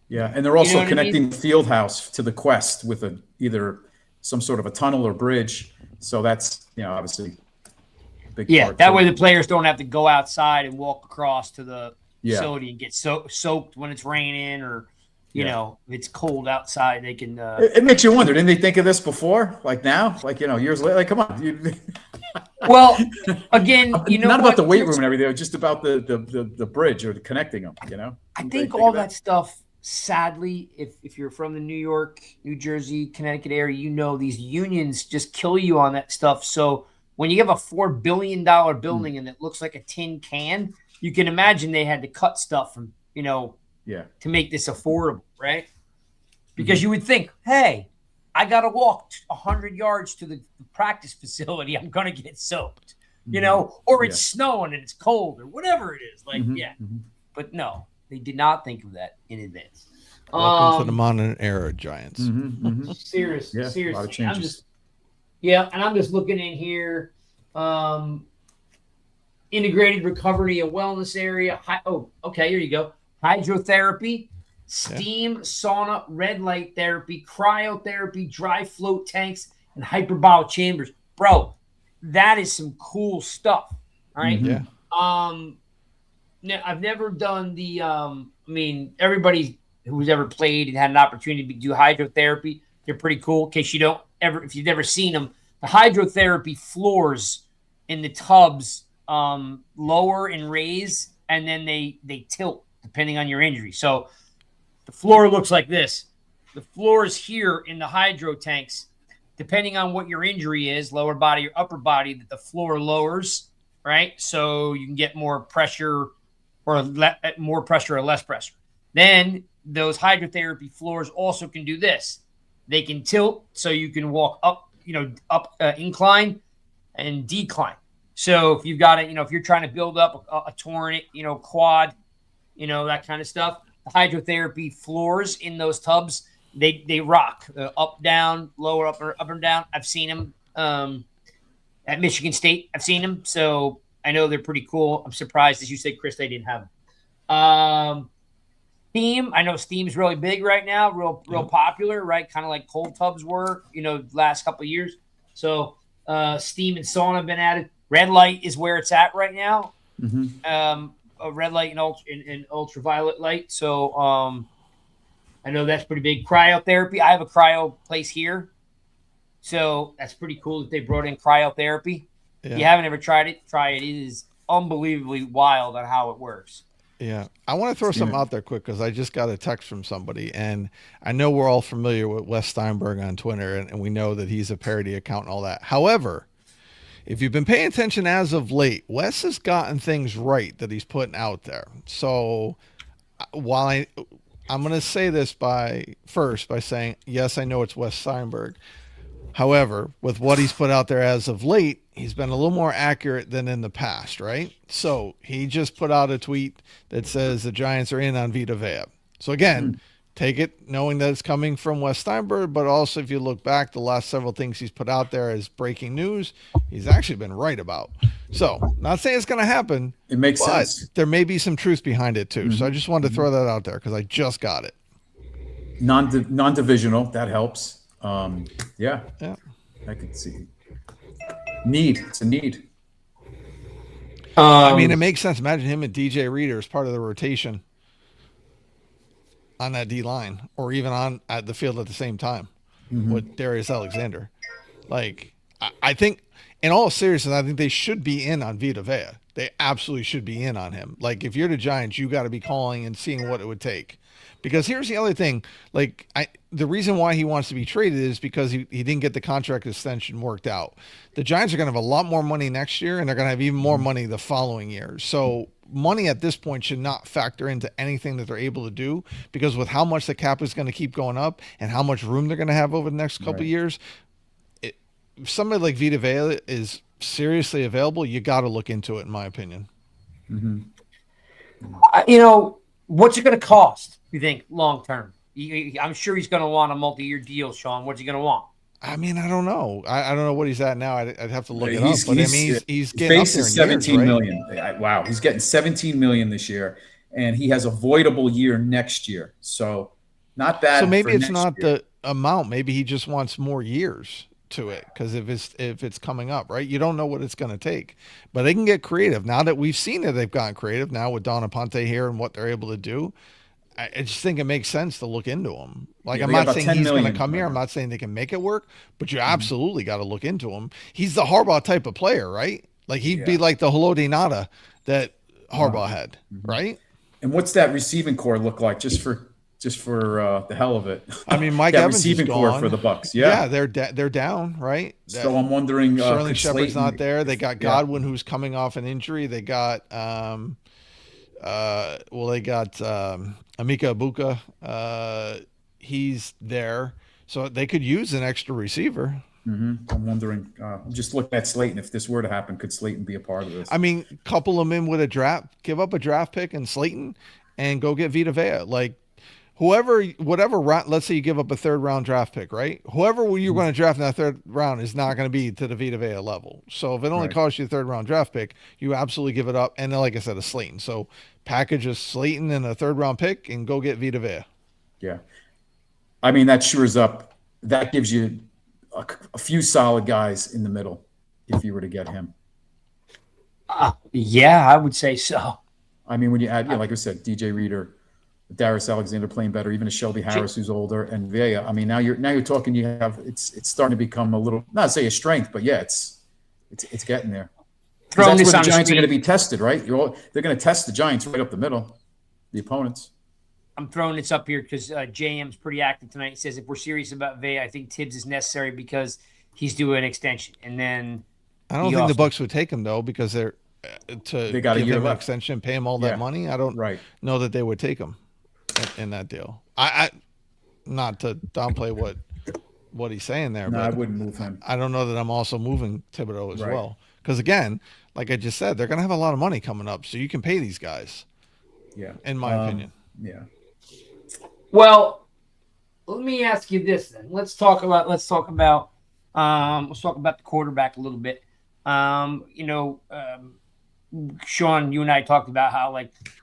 Yeah, and they're also connecting the field house to the Quest with either some sort of a tunnel or bridge. So that's, obviously a big part. That way the players don't have to go outside and walk across to the facility and get soaked when it's raining or, if it's cold outside, they can. It makes you wonder, didn't they think of this before? Like now? Like, years later? Like, come on. Well, again, not about the weight room and everything, just about the bridge or connecting them, I think all that stuff. Sadly, if you're from the New York, New Jersey, Connecticut area, these unions just kill you on that stuff. So when you have a $4 billion building and it looks like a tin can, you can imagine they had to cut stuff from, Yeah. to make this affordable, right? Because you would think, hey, I got to walk 100 yards to the practice facility. I'm going to get soaked, or it's snowing and it's cold or whatever it is. Like, but no, they did not think of that in advance. Welcome to the modern era, Giants. Seriously, Yeah, seriously. a lot of changes. I'm just looking in here. Integrated recovery and wellness area. Okay, here you go. Hydrotherapy, steam, sauna, red light therapy, cryotherapy, dry float tanks, and hyperbolic chambers. Bro, that is some cool stuff. All right. Yeah. I've never done the everybody who's ever played and had an opportunity to do hydrotherapy, they're pretty cool. In case if you've never seen them, the hydrotherapy floors in the tubs lower and raise, and then they tilt depending on your injury. So the floor looks like this. The floors here in the hydro tanks, depending on what your injury is, lower body or upper body, that the floor lowers, right? So you can get more pressure or less pressure. Then those hydrotherapy floors also can do this. They can tilt so you can walk up, incline and decline. So if you've got if you're trying to build up a torn, quad, that kind of stuff, the hydrotherapy floors in those tubs, they rock up, down, lower, up and down. I've seen them at Michigan State. I've seen them. So I know they're pretty cool. I'm surprised, as you said, Chris, they didn't have them. Steam. I know steam's really big right now, real popular, right? Kind of like cold tubs were, last couple of years. So steam and sauna have been added. Red light is where it's at right now. A red light and ultraviolet light. So I know that's pretty big. Cryotherapy. I have a cryo place here. So that's pretty cool that they brought in cryotherapy. Yeah. If you haven't ever tried it, try it. It is unbelievably wild on how it works. Yeah. I want to throw something out there quick because I just got a text from somebody, and I know we're all familiar with Wes Steinberg on Twitter, and we know that he's a parody account and all that. However, if you've been paying attention as of late, Wes has gotten things right that he's putting out there. So while I'm going to say this by saying, yes, I know it's Wes Steinberg. However, with what he's put out there as of late, he's been a little more accurate than in the past, right? So he just put out a tweet that says the Giants are in on Vita Vea. So again, take it knowing that it's coming from Wes Steinberg, but also if you look back, the last several things he's put out there as breaking news, he's actually been right about. So not saying it's going to happen. It makes but sense. There may be some truth behind it too. So I just wanted to throw that out there because I just got it. Non-divisional, that helps. Yeah, I could see. It's a need. I mean, it makes sense. Imagine him and DJ Reader as part of the rotation on that D line, or even on at the field at the same time with Darius Alexander. Like, I think, in all seriousness, I think they should be in on Vita Vea. They absolutely should be in on him. Like, if you're the Giants, you got to be calling and seeing what it would take. Because here's the other thing, the reason why he wants to be traded is because he didn't get the contract extension worked out. The Giants are going to have a lot more money next year, and they're going to have even more money the following year. So money at this point should not factor into anything that they're able to do, because with how much the cap is going to keep going up and how much room they're going to have over the next couple of years, if somebody like Vita Vea is seriously available, you got to look into it, in my opinion. What's it going to cost, you think, long term? I'm sure he's going to want a multi-year deal, Sean. What's he going to want? I mean, I don't know. I don't know what he's at now. I'd have to look it up. But he's getting base is $17 million. Wow, he's getting $17 million this year, and he has a voidable year next year. So not bad. So maybe it's not the amount. Maybe he just wants more years to it, because if it's coming up, right? You don't know what it's going to take, but they can get creative. Now that we've seen that they've gotten creative now with Don Aponte here and what they're able to do, I just think it makes sense to look into him. Like, I'm not saying he's going to come here. I'm not saying they can make it work, but you absolutely got to look into him. He's the Harbaugh type of player, right? Like, he'd be like the Haloti Ngata that Harbaugh had, right? And what's that receiving core look like, just for the hell of it? I mean, Mike Evans receiving is core gone for the Bucks. Yeah, they're down, right? So I'm wondering. Sterling Shepard's not there. They got Godwin, who's coming off an injury. They got Well, they got Amika Ibuka. He's there, so they could use an extra receiver. I'm wondering. I'm just looking at Slayton. If this were to happen, could Slayton be a part of this? I mean, couple them in with a draft, give up a draft pick and Slayton, and go get Vita Vea. Like whatever round. Let's say you give up a 3rd round draft pick, right? Whoever you're going to draft in that 3rd round is not going to be to the Vita Vea level. So if it only costs you a 3rd round draft pick, you absolutely give it up. And then, like I said, a Slayton. So package a Slayton and a 3rd round pick and go get Vita Vea. Yeah, I mean that shores up. That gives you a few solid guys in the middle if you were to get him. Yeah, I would say so. I mean, when you add, like I said, DJ Reader, Darius Alexander playing better, even a Shelby Harris who's older, and Vea. I mean, now you're talking. You have it's starting to become a little, not to say a strength, but yeah, it's getting there. That's where the Giants are going to be tested, right? They're going to test the Giants right up the middle, the opponents. I'm throwing this up here because JM's pretty active tonight. He says if we're serious about Vea, I think Tibbs is necessary because he's doing an extension. And then I don't think the Bucks would take him though because they got a year him an left. extension, pay him all that money. I don't know that they would take him in that deal. I not to downplay what he's saying there, No, but I wouldn't move him. I don't know that I'm also moving Thibodeau as well because again, like I just said, they're going to have a lot of money coming up, so you can pay these guys. Yeah, in my opinion. Yeah. Well, let me ask you this then. Let's talk about the quarterback a little bit. Sean, you and I talked about how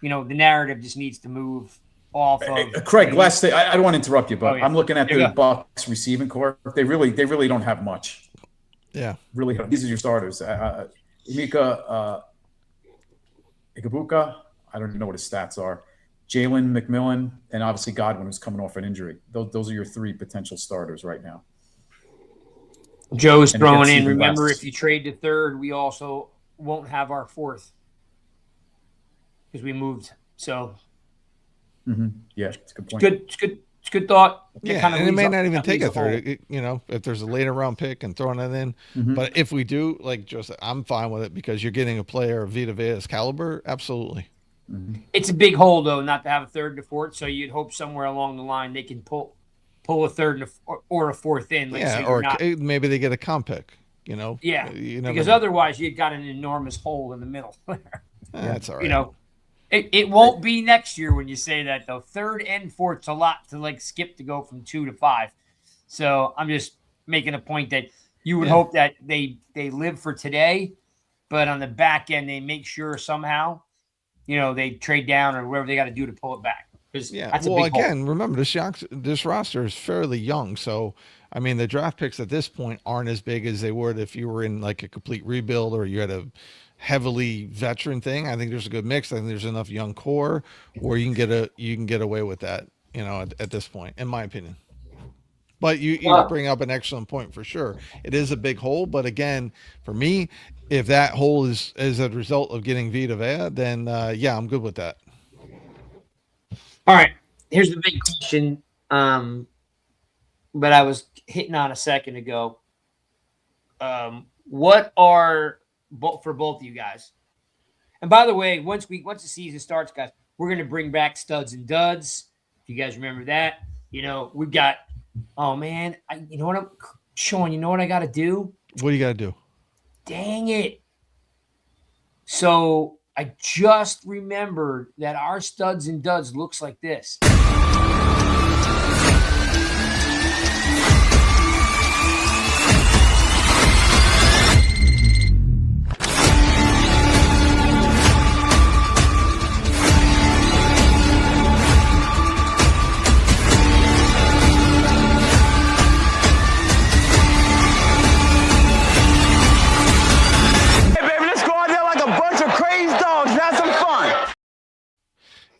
the narrative just needs to move off of Craig. Last thing, I don't want to interrupt you, but I'm looking at the Bucks receiving core. They really don't have much. Yeah, really. These are your starters. Emeka Ikabuka. I don't even know what his stats are. Jalen McMillan, and obviously Godwin, who's coming off an injury. Those are your 3 potential starters right now. Joe's throwing in. Remember, if you trade to 3rd, we also won't have our 4th because we moved. So, yeah, it's a good point. It's good thought. Yeah, and it may not even take a 3rd. If there's a later round pick and throwing it in. But if we do, like Joe said, I'm fine with it because you're getting a player of Vita Vea's caliber. Absolutely. It's a big hole, though, not to have a 3rd to 4th. So you'd hope somewhere along the line they can pull a 3rd or a 4th in. Maybe they get a comp pick. Yeah, because otherwise you've got an enormous hole in the middle. That's all right. It won't be next year when you say that though. 3rd and 4th's a lot to skip to go from 2 to 5. So I'm just making a point that you would hope that they live for today, but on the back end they make sure somehow. They trade down or whatever they got to do to pull it back. That's a big hole. Remember this roster is fairly young, so I mean the draft picks at this point aren't as big as they would if you were in like a complete rebuild or you had a heavily veteran thing. I think there's a good mix. I think there's enough young core where you can get away with that. At this point, in my opinion. But you bring up an excellent point for sure. It is a big hole, but again, for me, if that hole is a result of getting Vita Vea, then I'm good with that. All right, here's the big question, but I was hitting on a second ago. What are for both of you guys? And by the way, once the season starts, guys, we're going to bring back studs and duds. If you guys remember that, we've got. Oh man, Sean, you know what I got to do? What do you got to do? Dang it. So I just remembered that our studs and duds looks like this.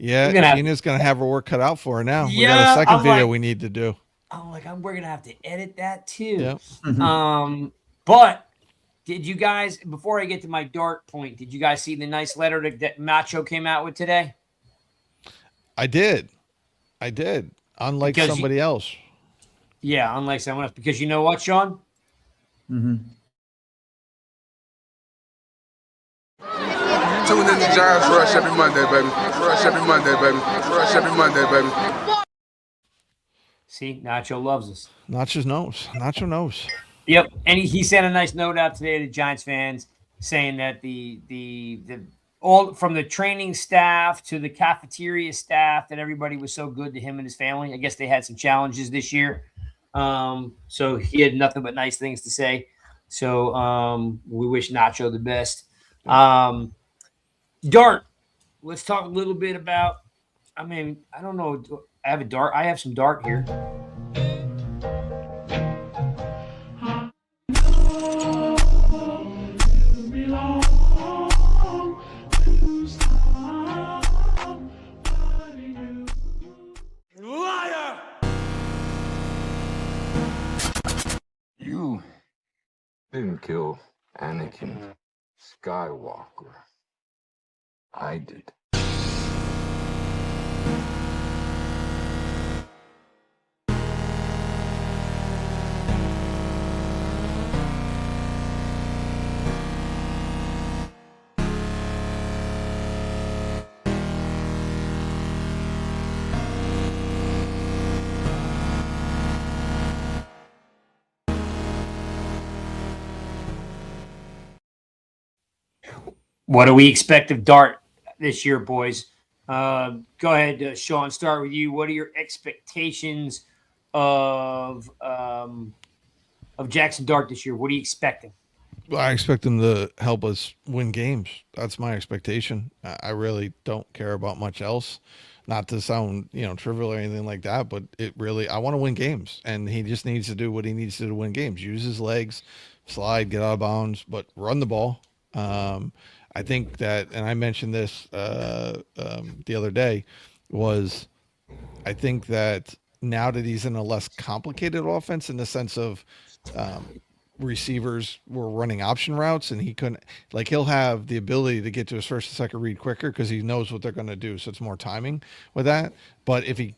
Yeah, Tina's gonna have her work cut out for her now. We got a second video we need to do. I'm like, we're gonna have to edit that too. Yeah. But did you guys, before I get to my dark point, did you guys see the nice letter that Macho came out with today? I did. Unlike somebody else. Yeah, unlike someone else. Because you know what, Sean? Tune in to Giants Rush every Monday, baby. Rush every Monday, baby. Rush every Monday, baby. See, Nacho loves us. Nacho knows. Nacho knows. Yep, and he sent a nice note out today to Giants fans saying that the all from the training staff to the cafeteria staff, that everybody was so good to him and his family. I guess they had some challenges this year, so he had nothing but nice things to say. So we wish Nacho the best. Dart. Let's talk a little bit about. I mean, I don't know. I have a dart. I have some dart here. Liar! You didn't kill Anakin Skywalker. I did. What do we expect of Dart this year, boys? Go ahead, Sean. Start with you. What are your expectations of Jackson Dart this year? What are you expecting? Well, I expect him to help us win games. That's my expectation. I really don't care about much else. Not to sound, trivial or anything like that, but I want to win games, and he just needs to do what he needs to do to win games. Use his legs, slide, get out of bounds, but run the ball. I think that, and I mentioned this the other day, I think that now that he's in a less complicated offense in the sense of receivers were running option routes, and he'll have the ability to get to his first and second read quicker because he knows what they're going to do. So it's more timing with that. But if he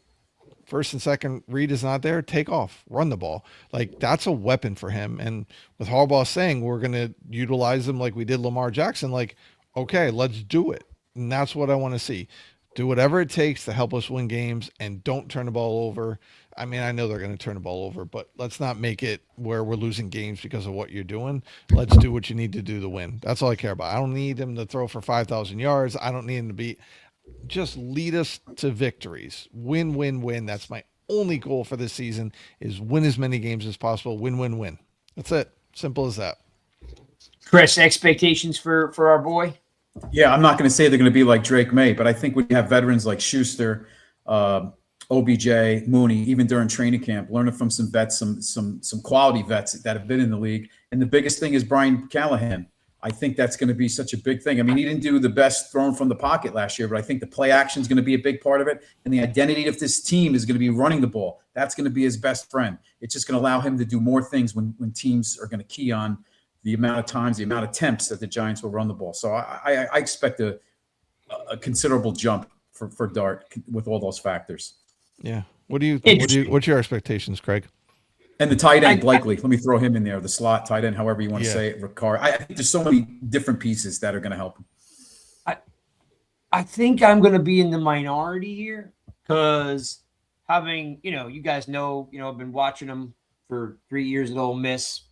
first and second read is not there, take off, run the ball. Like, that's a weapon for him. And with Harbaugh saying we're going to utilize him like we did Lamar Jackson, like, okay, let's do it. And that's what I want to see. Do whatever it takes to help us win games, and don't turn the ball over. I mean, I know they're going to turn the ball over, but let's not make it where we're losing games because of what you're doing. Let's do what you need to do to win. That's all I care about. I don't need him to throw for 5,000 yards. I don't need him to just lead us to victories. Win, win, win. That's my only goal for this season, is win as many games as possible. Win, win, win. That's it. Simple as that. Chris, expectations for our boy? Yeah, I'm not going to say they're going to be like Drake May, but I think when you have veterans like Schuster, OBJ, Mooney, even during training camp, learning from some vets, some quality vets that have been in the league. And the biggest thing is Brian Callahan. I think that's going to be such a big thing. I mean, he didn't do the best throwing from the pocket last year, but I think the play action is going to be a big part of it. And the identity of this team is going to be running the ball. That's going to be his best friend. It's just going to allow him to do more things when teams are going to key on the amount of times, the amount of attempts that the Giants will run the ball. So I expect a considerable jump for Dart with all those factors. Yeah. What's your expectations, Craig? And the tight end, Blakely. Let me throw him in there. The slot tight end, however you want to say it. Ricard. I think there's so many different pieces that are going to help him. I think I'm going to be in the minority here because having, you guys know, I've been watching him for 3 years at Ole Miss.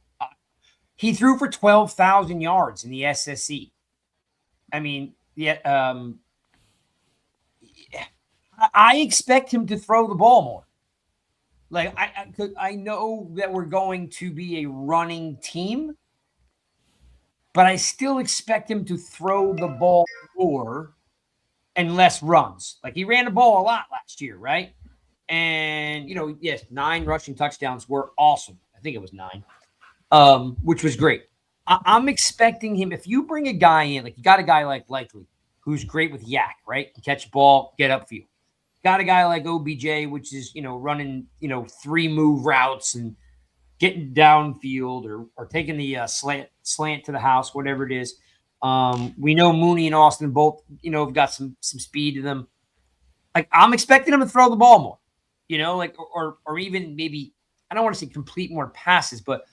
He threw for 12,000 yards in the SSE. I mean, I expect him to throw the ball more. Like, I know that we're going to be a running team, but I still expect him to throw the ball more and less runs. Like, he ran the ball a lot last year, right? And, yes, 9 rushing touchdowns were awesome. I think it was 9. Which was great. I'm expecting him, if you bring a guy in, like you got a guy like Likely, who's great with yak, right? Can catch a ball, get upfield. Got a guy like OBJ, which is, running, 3 move routes and getting downfield or taking the slant to the house, whatever it is. We know Mooney and Austin both, have got some speed to them. Like, I'm expecting him to throw the ball more, or even maybe, I don't want to say complete more passes, but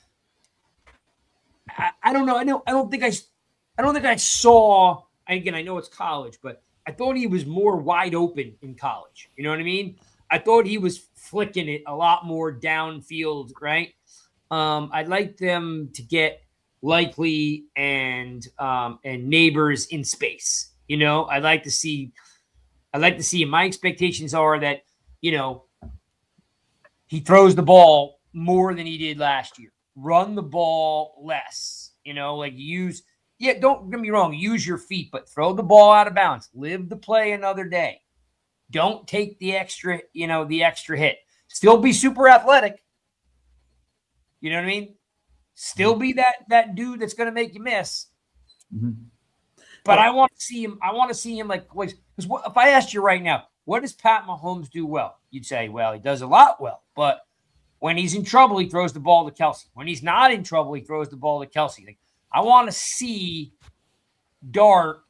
I don't know. I don't think I saw again, I know it's college, but I thought he was more wide open in college. You know what I mean? I thought he was flicking it a lot more downfield, right? I'd like them to get Likely and Neighbors in space. You know, I'd like to see. My expectations are that, you know, he throws the ball more than he did last year. Run the ball less. You know, like don't get me wrong, use your feet, but throw the ball out of bounds. Live the play another day. Don't take the extra hit. Still be super athletic. You know what I mean? Still be that dude that's going to make you miss. Mm-hmm. But I want to see him. I want to see him like, because if I asked you right now, what does Pat Mahomes do well? You'd say, well, he does a lot well. But when he's in trouble, he throws the ball to Kelsey. When he's not in trouble, he throws the ball to Kelsey. Like, I want to see Dart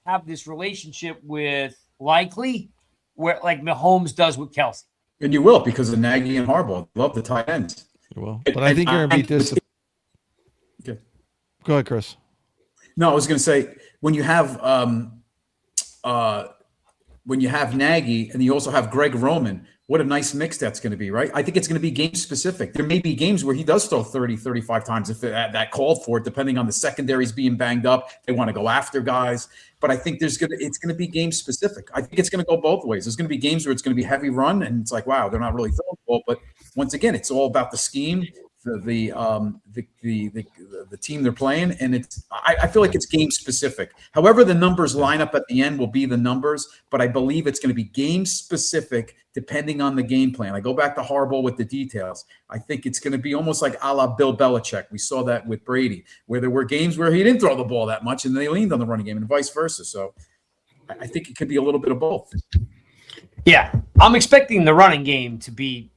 have this relationship with Likely, where like Mahomes does with Kelsey. And you will, because of Nagy and Harbaugh. Love the tight ends. You will. But I think you're going to be disappointed. Okay. Go ahead, Chris. No, I was going to say, when you have Nagy and you also have Greg Roman, what a nice mix that's going to be, right? I think it's going to be game specific. There may be games where he does throw 30, 35 times if that called for it, depending on the secondaries being banged up. They want to go after guys. But I think it's going to be game specific. I think it's going to go both ways. There's going to be games where it's going to be heavy run, and it's like, wow, they're not really throwing the ball. But once again, it's all about the scheme, the team they're playing, and I feel like it's game specific. However, the numbers line up at the end will be the numbers, but I believe it's going to be game specific depending on the game plan. I go back to Harbaugh with the details. I think it's going to be almost like a la Bill Belichick. We saw that with Brady, where there were games where he didn't throw the ball that much and they leaned on the running game, and vice versa. So I think it could be a little bit of both. Yeah, I'm expecting the running game to be,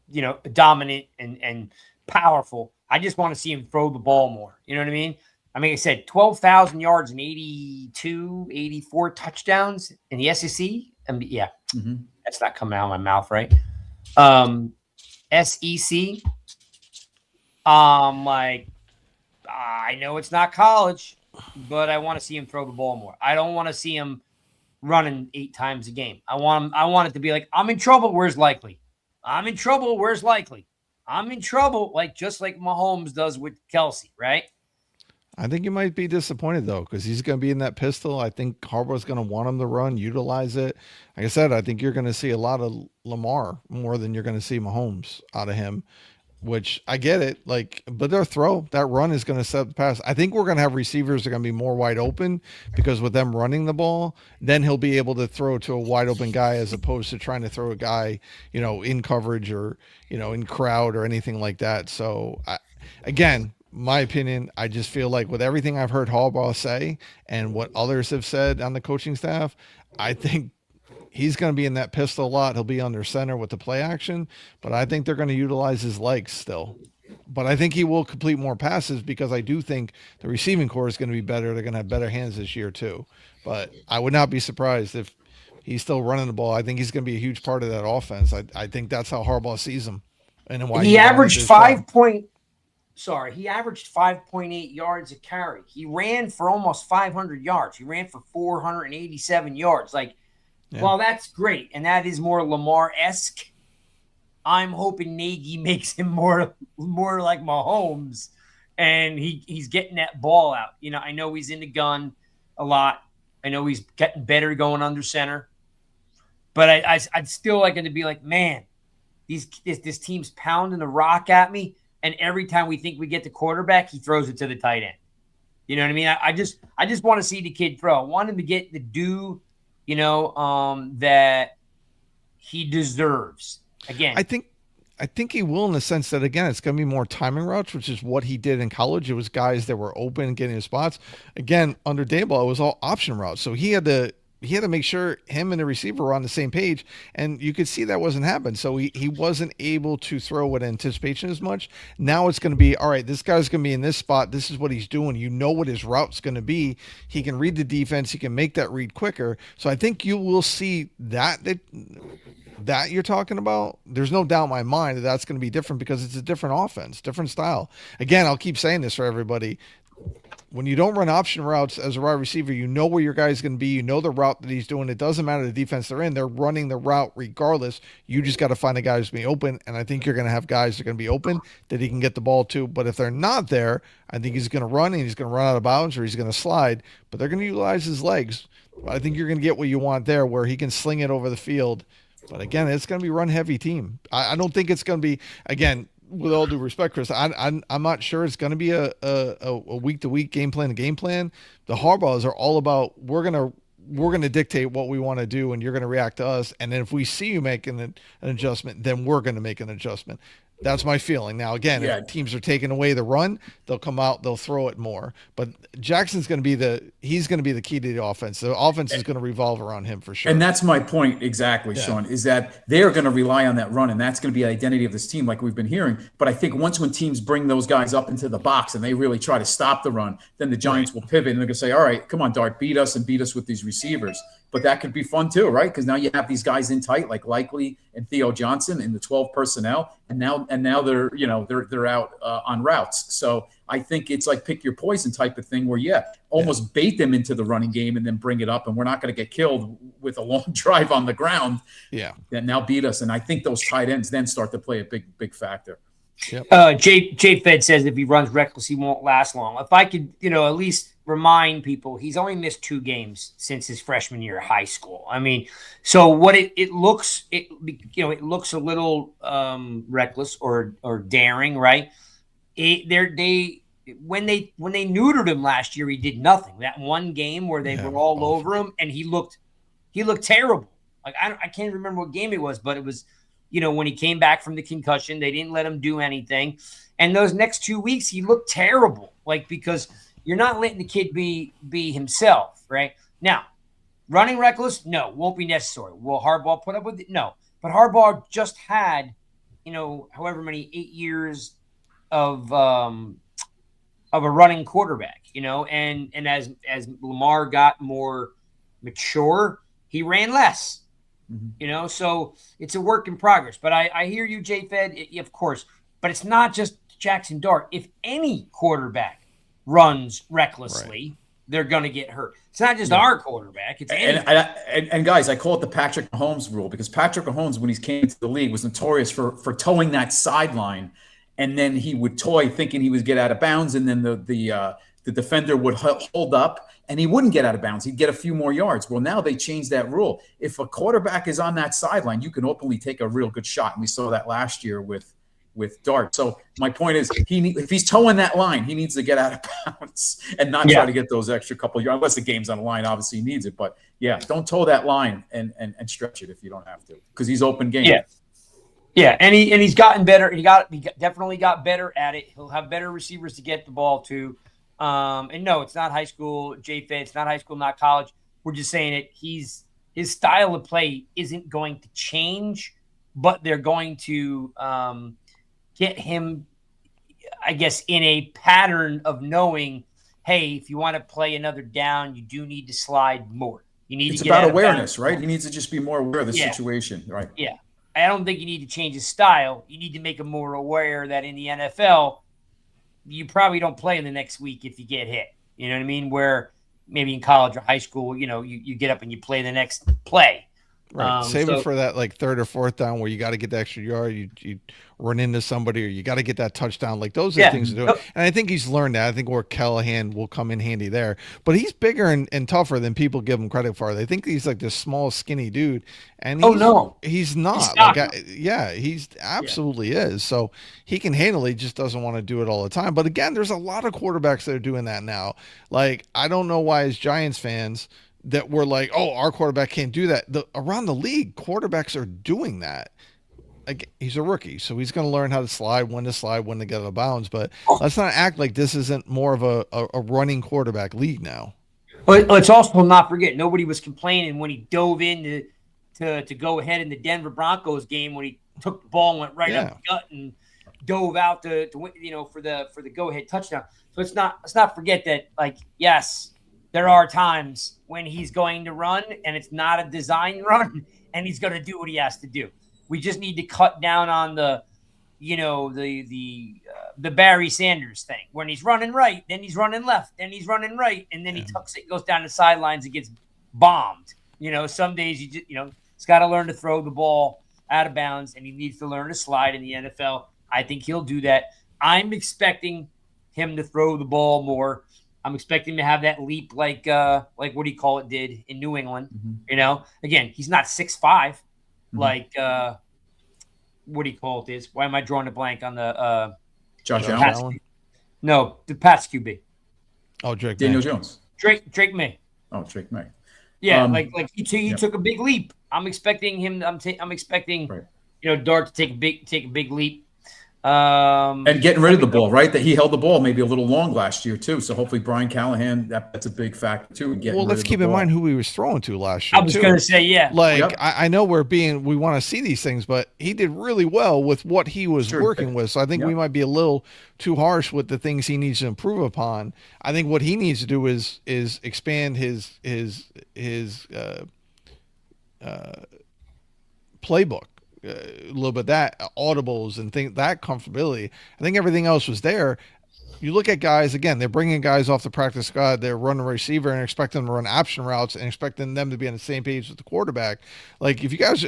dominant and powerful. I just want to see him throw the ball more. You know what I mean? I mean, I said 12,000 yards and 84 touchdowns in the SEC. Yeah, That's not coming out of my mouth, right? SEC. Like, I know it's not college, but I want to see him throw the ball more. I don't want to see him running 8 times a game. I want it to be like, I'm in trouble. Where's Likely? I'm in trouble. Where's Likely? I'm in trouble, just like Mahomes does with Kelsey, right? I think you might be disappointed, though, because he's going to be in that pistol. I think Harbaugh's going to want him to run, utilize it. Like I said, I think you're going to see a lot of Lamar more than you're going to see Mahomes out of him, which I get it. But that run is going to set the pass. I think we're going to have receivers that are going to be more wide open because with them running the ball, then he'll be able to throw to a wide open guy as opposed to trying to throw a guy, in coverage or, in crowd or anything like that. So, again, my opinion, I just feel like with everything I've heard Harbaugh say and what others have said on the coaching staff, I think he's going to be in that pistol a lot. He'll be under center with the play action, but I think they're going to utilize his legs still. But I think he will complete more passes because I do think the receiving core is going to be better. They're going to have better hands this year too. But I would not be surprised if he's still running the ball. I think he's going to be a huge part of that offense. I think that's how Harbaugh sees him. And why he averaged 5.8 yards a carry. He ran for almost 500 yards. He ran for 487 yards. Well, that's great, and that is more Lamar-esque. I'm hoping Nagy makes him more like Mahomes, and he's getting that ball out. I know he's in the gun a lot. I know he's getting better going under center, but I'd still like him to be like, man, this team's pounding the rock at me, and every time we think we get the quarterback, he throws it to the tight end. You know what I mean? I just want to see the kid throw. I want him to get the due, that he deserves. Again, I think he will in the sense that, again, it's going to be more timing routes, which is what he did in college. It was guys that were open, getting his spots. Again, under Daboll, it was all option routes. So he had to make sure him and the receiver were on the same page, and you could see that wasn't happening. So he wasn't able to throw with anticipation as much. Now it's going to be, all right, this guy's going to be in this spot. This is what he's doing. What his route's going to be. He can read the defense. He can make that read quicker. So I think you will see that you're talking about. There's no doubt in my mind that that's going to be different because it's a different offense, different style. Again, I'll keep saying this for everybody. when you don't run option routes as a wide receiver, you know where your guy's going to be. You know the route that he's doing. It doesn't matter the defense they're in. They're running the route regardless. You just got to find a guy who's going to be open, and I think you're going to have guys that are going to be open that he can get the ball to. But if they're not there, I think he's going to run, and he's going to run out of bounds, or he's going to slide. But they're going to utilize his legs. I think you're going to get what you want there, where he can sling it over the field. But again, it's going to be run-heavy team. I don't think it's going to be, again, with all due respect, Chris, I'm not sure it's going to be a week-to-week game plan to game plan. The Harbaughs are all about we're going to dictate what we want to do, and you're going to react to us. And then if we see you making an adjustment, then we're going to make an adjustment. That's my feeling. Now, again, if teams are taking away the run, they'll come out, they'll throw it more. But Jackson's going to be the key to the offense. The offense is going to revolve around him for sure. And that's my point exactly, Sean, is that they're going to rely on that run, and that's going to be the identity of this team like we've been hearing. But I think when teams bring those guys up into the box and they really try to stop the run, then the Giants will pivot and they're going to say, all right, come on, Dart, beat us with these receivers. But that could be fun too, right? Because now you have these guys in tight, like Likely and Theo Johnson in the 12 personnel, and now they're out on routes. So I think it's like pick your poison type of thing, where almost bait them into the running game and then bring it up, and we're not going to get killed with a long drive on the ground. Yeah, that now beat us, and I think those tight ends then start to play a big factor. Yep. Jay Fed says if he runs reckless, he won't last long. If I could, at least remind people, he's only missed 2 games since his freshman year of high school. I mean, so what it looks a little reckless or daring, right? When they neutered him last year, he did nothing. That one game where they were all over him, and he looked terrible. Like I can't remember what game it was, but it was. When he came back from the concussion, they didn't let him do anything. And those next 2 weeks, he looked terrible. Because you're not letting the kid be himself, right? Now, running reckless, no, won't be necessary. Will Harbaugh put up with it? No. But Harbaugh just had, however many 8 years of a running quarterback, and as Lamar got more mature, he ran less. So it's a work in progress. But I hear you, Jay Fed, of course. But it's not just Jackson Dart. If any quarterback runs recklessly, they're going to get hurt. It's not just our quarterback. It's and guys, I call it the Patrick Mahomes rule, because Patrick Mahomes, when he came into the league, was notorious for towing that sideline, and then he would toy thinking he would get out of bounds, and then the defender would hold up, and he wouldn't get out of bounds. He'd get a few more yards. Well, now they changed that rule. If a quarterback is on that sideline, you can openly take a real good shot. And we saw that last year with Dart. So my point is, if he's towing that line, he needs to get out of bounds and not try to get those extra couple yards, unless the game's on the line. Obviously, he needs it. But, don't tow that line and stretch it if you don't have to, because he's open game. Yeah, and he's gotten better. He definitely got better at it. He'll have better receivers to get the ball to. And no, it's not high school, J-Fed. It's not high school, not college. We're just saying it. His style of play isn't going to change, but they're going to get him, I guess, in a pattern of knowing, hey, if you want to play another down, you do need to slide more. You need it's to get about awareness, right? He needs to just be more aware of the situation, right? Yeah. I don't think you need to change his style. You need to make him more aware that in the NFL, you probably don't play in the next week if you get hit. You know what I mean? Where maybe in college or high school, you get up and you play the next play. Right. Save it for that third or fourth down where you got to get the extra yard. You run into somebody, or you got to get that touchdown. Like those are the things to do. And I think he's learned that. I think where Callahan will come in handy there. But he's bigger and tougher than people give him credit for. They think he's like this small, skinny dude. And he's not. He's absolutely is. So he can handle it. He just doesn't want to do it all the time. But again, there's a lot of quarterbacks that are doing that now. Like, I don't know why, as Giants fans, that we're like, oh, our quarterback can't do that. Around the league, quarterbacks are doing that. Like, he's a rookie, so he's going to learn how to slide, when to get out of bounds. But let's not act like this isn't more of a running quarterback league now. But let's also not forget, nobody was complaining when he dove in to go ahead in the Denver Broncos game, when he took the ball and went right up the gut and dove out to for the go ahead touchdown. So let's not forget that, like, yes, there are times when he's going to run and it's not a design run, and he's going to do what he has to do. We just need to cut down on the the Barry Sanders thing, when he's running right, then he's running left, then he's running right, and then he tucks it, goes down the sidelines and gets bombed. Some days he's got to learn to throw the ball out of bounds, and he needs to learn to slide in the NFL. I think he'll do that. I'm expecting him to throw the ball more. I'm expecting to have that leap like what do you call it did in New England. Again, he's not 6'5", like what do you call it is? Why am I drawing a blank on the Josh Pats? Allen? No, the Pats QB. Oh, Drake Daniel May. Jones. Drake May. Oh, Drake May. Yeah, he took a big leap. I'm expecting him. I'm expecting Dart to take a big leap. And getting rid of the ball, right? That he held the ball maybe a little long last year too. So hopefully Brian Callahan, that's a big factor too. Well, let's keep in mind who he was throwing to last year. I was going to say, yeah. I know we want to see these things, but he did really well with what he was working with. So I think we might be a little too harsh with the things he needs to improve upon. I think what he needs to do is expand his playbook. A little bit that audibles and that comfortability. I think everything else was there. You look at guys again; they're bringing guys off the practice squad. They're running a receiver and expecting them to run option routes and expecting them to be on the same page with the quarterback. Like if you guys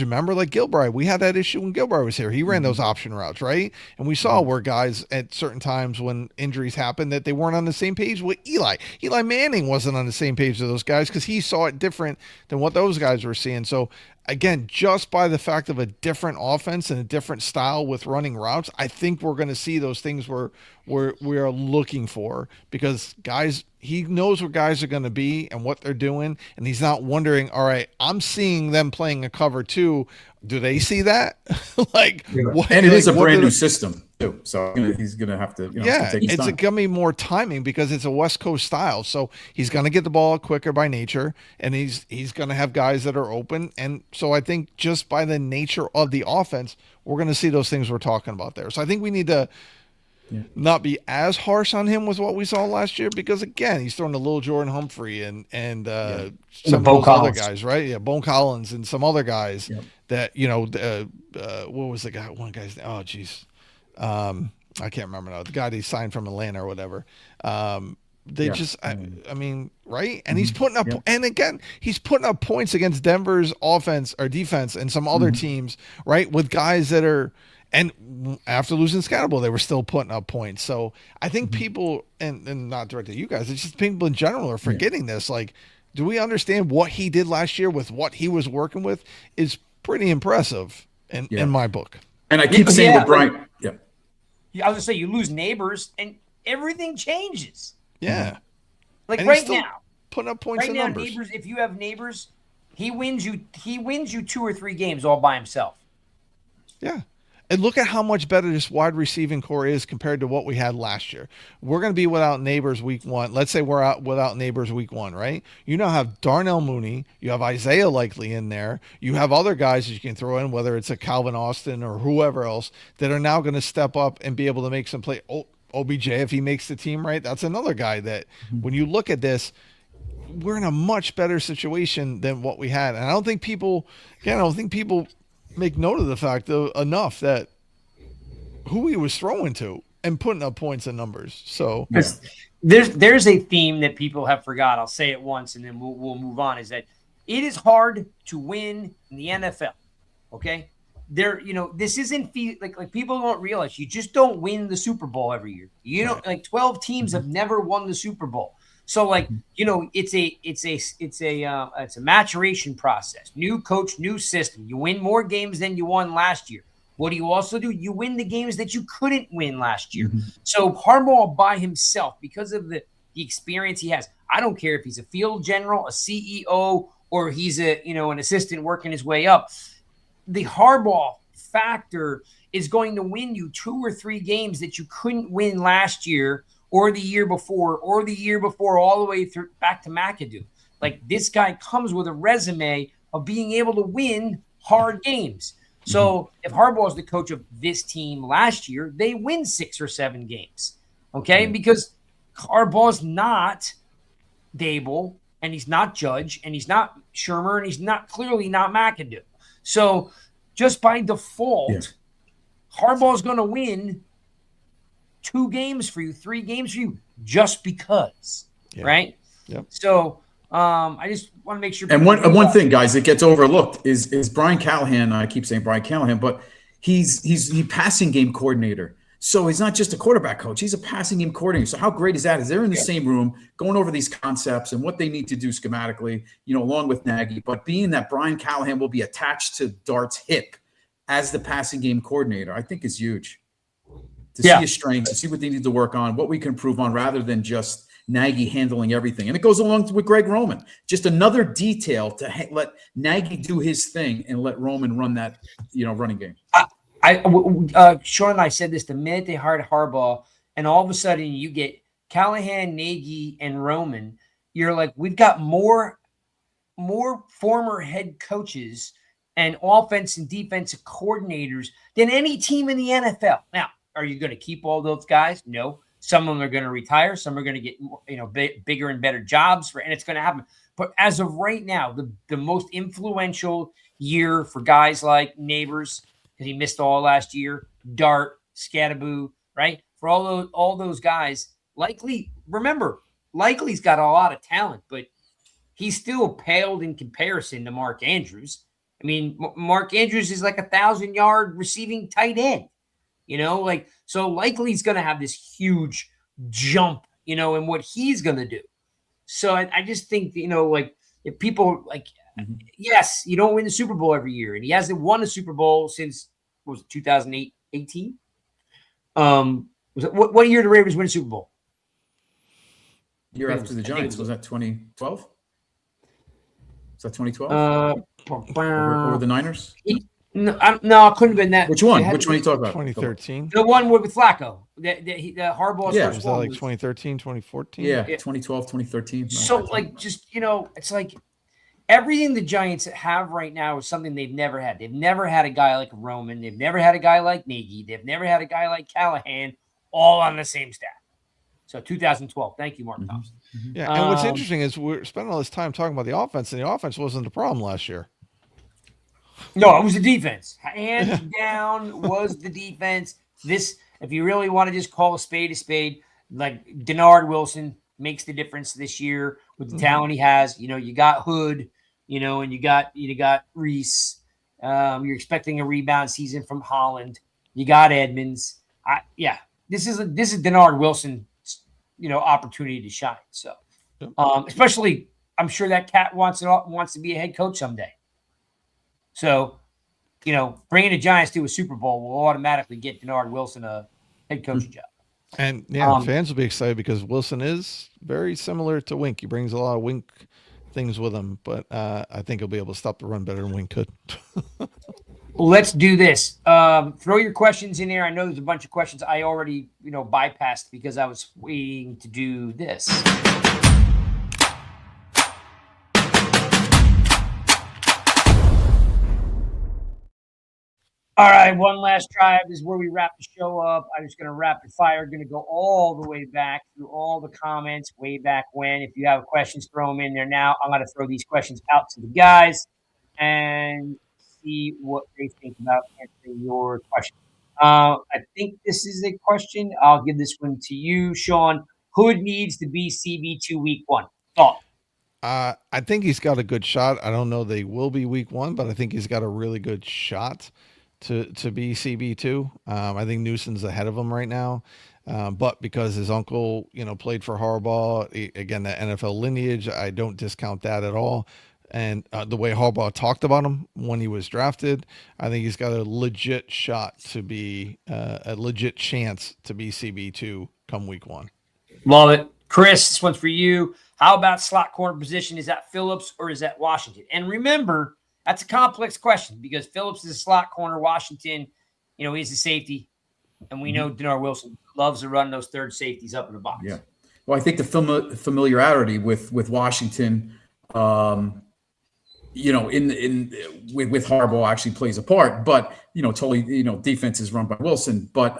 remember, like Gilbride, we had that issue when Gilbride was here. He ran those option routes, right? And we saw where guys at certain times when injuries happened that they weren't on the same page with Eli. Eli Manning wasn't on the same page with those guys because he saw it different than what those guys were seeing. So again, just by the fact of a different offense and a different style with running routes, I think we're going to see those things we are looking for, because guys, he knows where guys are going to be and what they're doing, and he's not wondering, all right, I'm seeing them playing a cover two. Do they see that? And it is a brand new system too, so he's going to have to. It's going to be more timing because it's a West Coast style. So he's going to get the ball quicker by nature, and he's going to have guys that are open. And so I think just by the nature of the offense, we're going to see those things we're talking about there. So I think we need to not be as harsh on him with what we saw last year, because again, he's throwing to Lil Jordan Humphrey and some of those other guys, right? Yeah, Bone Collins and some other guys that what was the guy? One guy's name? Oh, geez. I can't remember now. The guy they signed from Atlanta or whatever. I mean, right? And he's putting up, and again, he's putting up points against Denver's offense or defense and some other teams, right? With guys that are, and after losing Scatterable, they were still putting up points. So I think people, and not directly you guys, it's just people in general are forgetting this. Like, do we understand what he did last year with what he was working with is pretty impressive in my book. And I keep saying with Brian, I was going to say, you lose Neighbors and everything changes. Yeah. Like right now. Putting up points and numbers. Neighbors, if you have Neighbors, he wins you 2 or 3 games all by himself. Yeah. And look at how much better this wide receiving core is compared to what we had last year. We're going to be without Neighbors week 1. Let's say we're out without Neighbors week 1, right? You now have Darnell Mooney. You have Isaiah likely in there. You have other guys that you can throw in, whether it's a Calvin Austin or whoever else, that are now going to step up and be able to make some play. OBJ, if he makes the team, right? That's another guy that when you look at this, we're in a much better situation than what we had. And I don't think people make note of the fact enough that who he was throwing to and putting up points and numbers. So there's a theme that people have forgot. I'll say it once and then we'll move on, is that it is hard to win in the NFL. Okay. This isn't like people don't realize you just don't win the Super Bowl every year. You know, like 12 teams have never won the Super Bowl. So it's a maturation process. New coach, new system. You win more games than you won last year. What do you also do? You win the games that you couldn't win last year. So Harbaugh by himself, because of the experience he has, I don't care if he's a field general, a CEO, or he's an assistant working his way up. The Harbaugh factor is going to win you 2 or 3 games that you couldn't win last year, or the year before, all the way through back to McAdoo. Like, this guy comes with a resume of being able to win hard games. So if Harbaugh is the coach of this team last year, they win 6 or 7 games. Okay? Because Harbaugh's not Dable, and he's not Judge, and he's not Shermer, and he's clearly not McAdoo. So just by default, Harbaugh's going to win 2 games for you, 3 games for you, just because, right? Yep. So I just want to make sure. And one thing, guys, that gets overlooked is Brian Callahan. I keep saying Brian Callahan, but he's passing game coordinator. So he's not just a quarterback coach; he's a passing game coordinator. So how great is that? Is they're in the same room going over these concepts and what they need to do schematically, along with Nagy. But being that Brian Callahan will be attached to Dart's hip as the passing game coordinator, I think is huge. To see his strengths, to see what they need to work on, what we can improve on, rather than just Nagy handling everything. And it goes along with Greg Roman. Just another detail to let Nagy do his thing and let Roman run that, running game. Sean and I said this the minute they hired Harbaugh, and all of a sudden you get Callahan, Nagy, and Roman. You're like, we've got more former head coaches and offense and defensive coordinators than any team in the NFL. Now, are you going to keep all those guys? No. Some of them are going to retire. Some are going to get, bigger and better jobs, and it's going to happen. But as of right now, the most influential year for guys like Neighbors, because he missed all last year, Dart, Scadaboo, right? For all those guys, Likely's got a lot of talent, but he's still paled in comparison to Mark Andrews. I mean, Mark Andrews is like 1,000-yard receiving tight end. So Likely's going to have this huge jump, in what he's going to do. So I just think, if people yes, you don't win the Super Bowl every year, and he hasn't won a Super Bowl since, what was it, 2018? What year did the Ravens win a Super Bowl? Year after the Giants. Was that 2012? Was that 2012? Or the Niners? No, it couldn't have been that. Which one? Which one are you talking about? 2013. The one with Flacco. The Harbaugh's Yeah. first Was that one like was- 2013, 2014? Yeah, 2012, 2013. So, it's like everything the Giants have right now is something they've never had. They've never had a guy like Roman. They've never had a guy like Nagy. They've never had a guy like Callahan, all on the same staff. So 2012. Thank you, Mark Thompson. Yeah, and what's interesting is we're spending all this time talking about the offense, and the offense wasn't the problem last year. No, it was the defense. Hands down was the defense. If you really want to just call a spade, like Denard Wilson makes the difference this year with the talent he has. You got Hood, and you got Reese. You're expecting a rebound season from Holland. You got Edmonds. This is Denard Wilson's opportunity to shine. So, especially, I'm sure that cat wants to be a head coach someday. So, bringing the Giants to a Super Bowl will automatically get Denard Wilson a head coach job. And fans will be excited because Wilson is very similar to Wink. He brings a lot of Wink things with him, but I think he'll be able to stop the run better than Wink could. Let's do this. Throw your questions in there. I know there's a bunch of questions I already, bypassed because I was waiting to do this. All right, one last drive. This is where we wrap the show up. I'm just going to rapid fire. Going to go all the way back through all the comments way back when. If you have questions, throw them in there now. I'm going to throw these questions out to the guys and see what they think about answering your question. I think this is a question. I'll give this one to you, Sean. Hood needs to be CB2 week 1. Thought? I think he's got a good shot. I don't know they will be week 1, but I think he's got a really good shot to be CB2. I think Newsom's ahead of him right now. But because his uncle, played for Harbaugh, again, the NFL lineage, I don't discount that at all. And the way Harbaugh talked about him when he was drafted, I think he's got a legit shot to be a legit chance to be CB2 come week 1. Love it. Chris, this one's for you. How about slot corner position? Is that Phillips or is that Washington? And remember, that's a complex question because Phillips is a slot corner. Washington, he's a safety. And we know Denard Wilson loves to run those third safeties up in the box. Yeah. Well, I think the familiarity with Washington, with Harbaugh actually plays a part. But, totally, defense is run by Wilson. But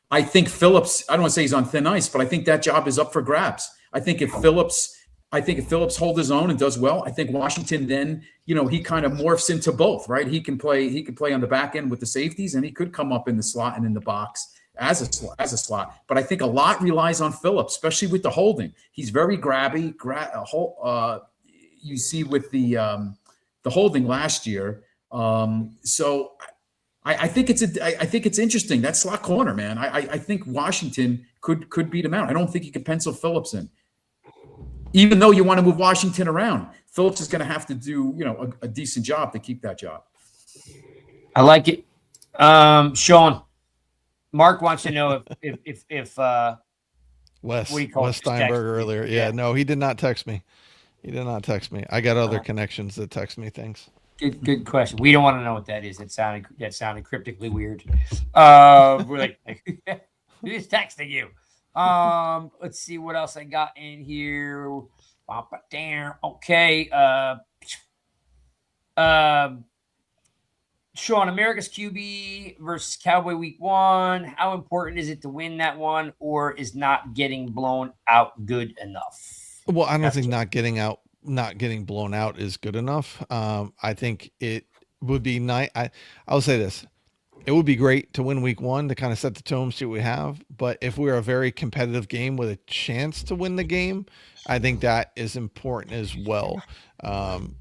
I think Phillips, I don't want to say he's on thin ice, but I think that job is up for grabs. I think if Phillips holds his own and does well, I think Washington then, he kind of morphs into both, right? He can play on the back end with the safeties, and he could come up in the slot and in the box as a slot. But I think a lot relies on Phillips, especially with the holding. He's very grabby. You see with the holding last year. So I think it's interesting. That slot corner, man. I think Washington could beat him out. I don't think you can pencil Phillips in. Even though you want to move Washington around, Phillips is going to have to do, a decent job to keep that job. I like it. Sean, Mark wants to know if Wes Steinberg Steinberg earlier. Yeah, no, he did not text me. I got other connections that text me things. Good question. We don't want to know what that is. That sounded cryptically weird. We're like who's texting you? Let's see what else I got in here. Okay. Sean, America's QB versus Cowboy Week 1. How important is it to win that one, or is not getting blown out good enough? Well, I don't think not getting blown out is good enough. I think it would be nice. I'll say this. It would be great to win week 1 to kind of set the tone, see what we have. But if we're a very competitive game with a chance to win the game, I think that is important as well.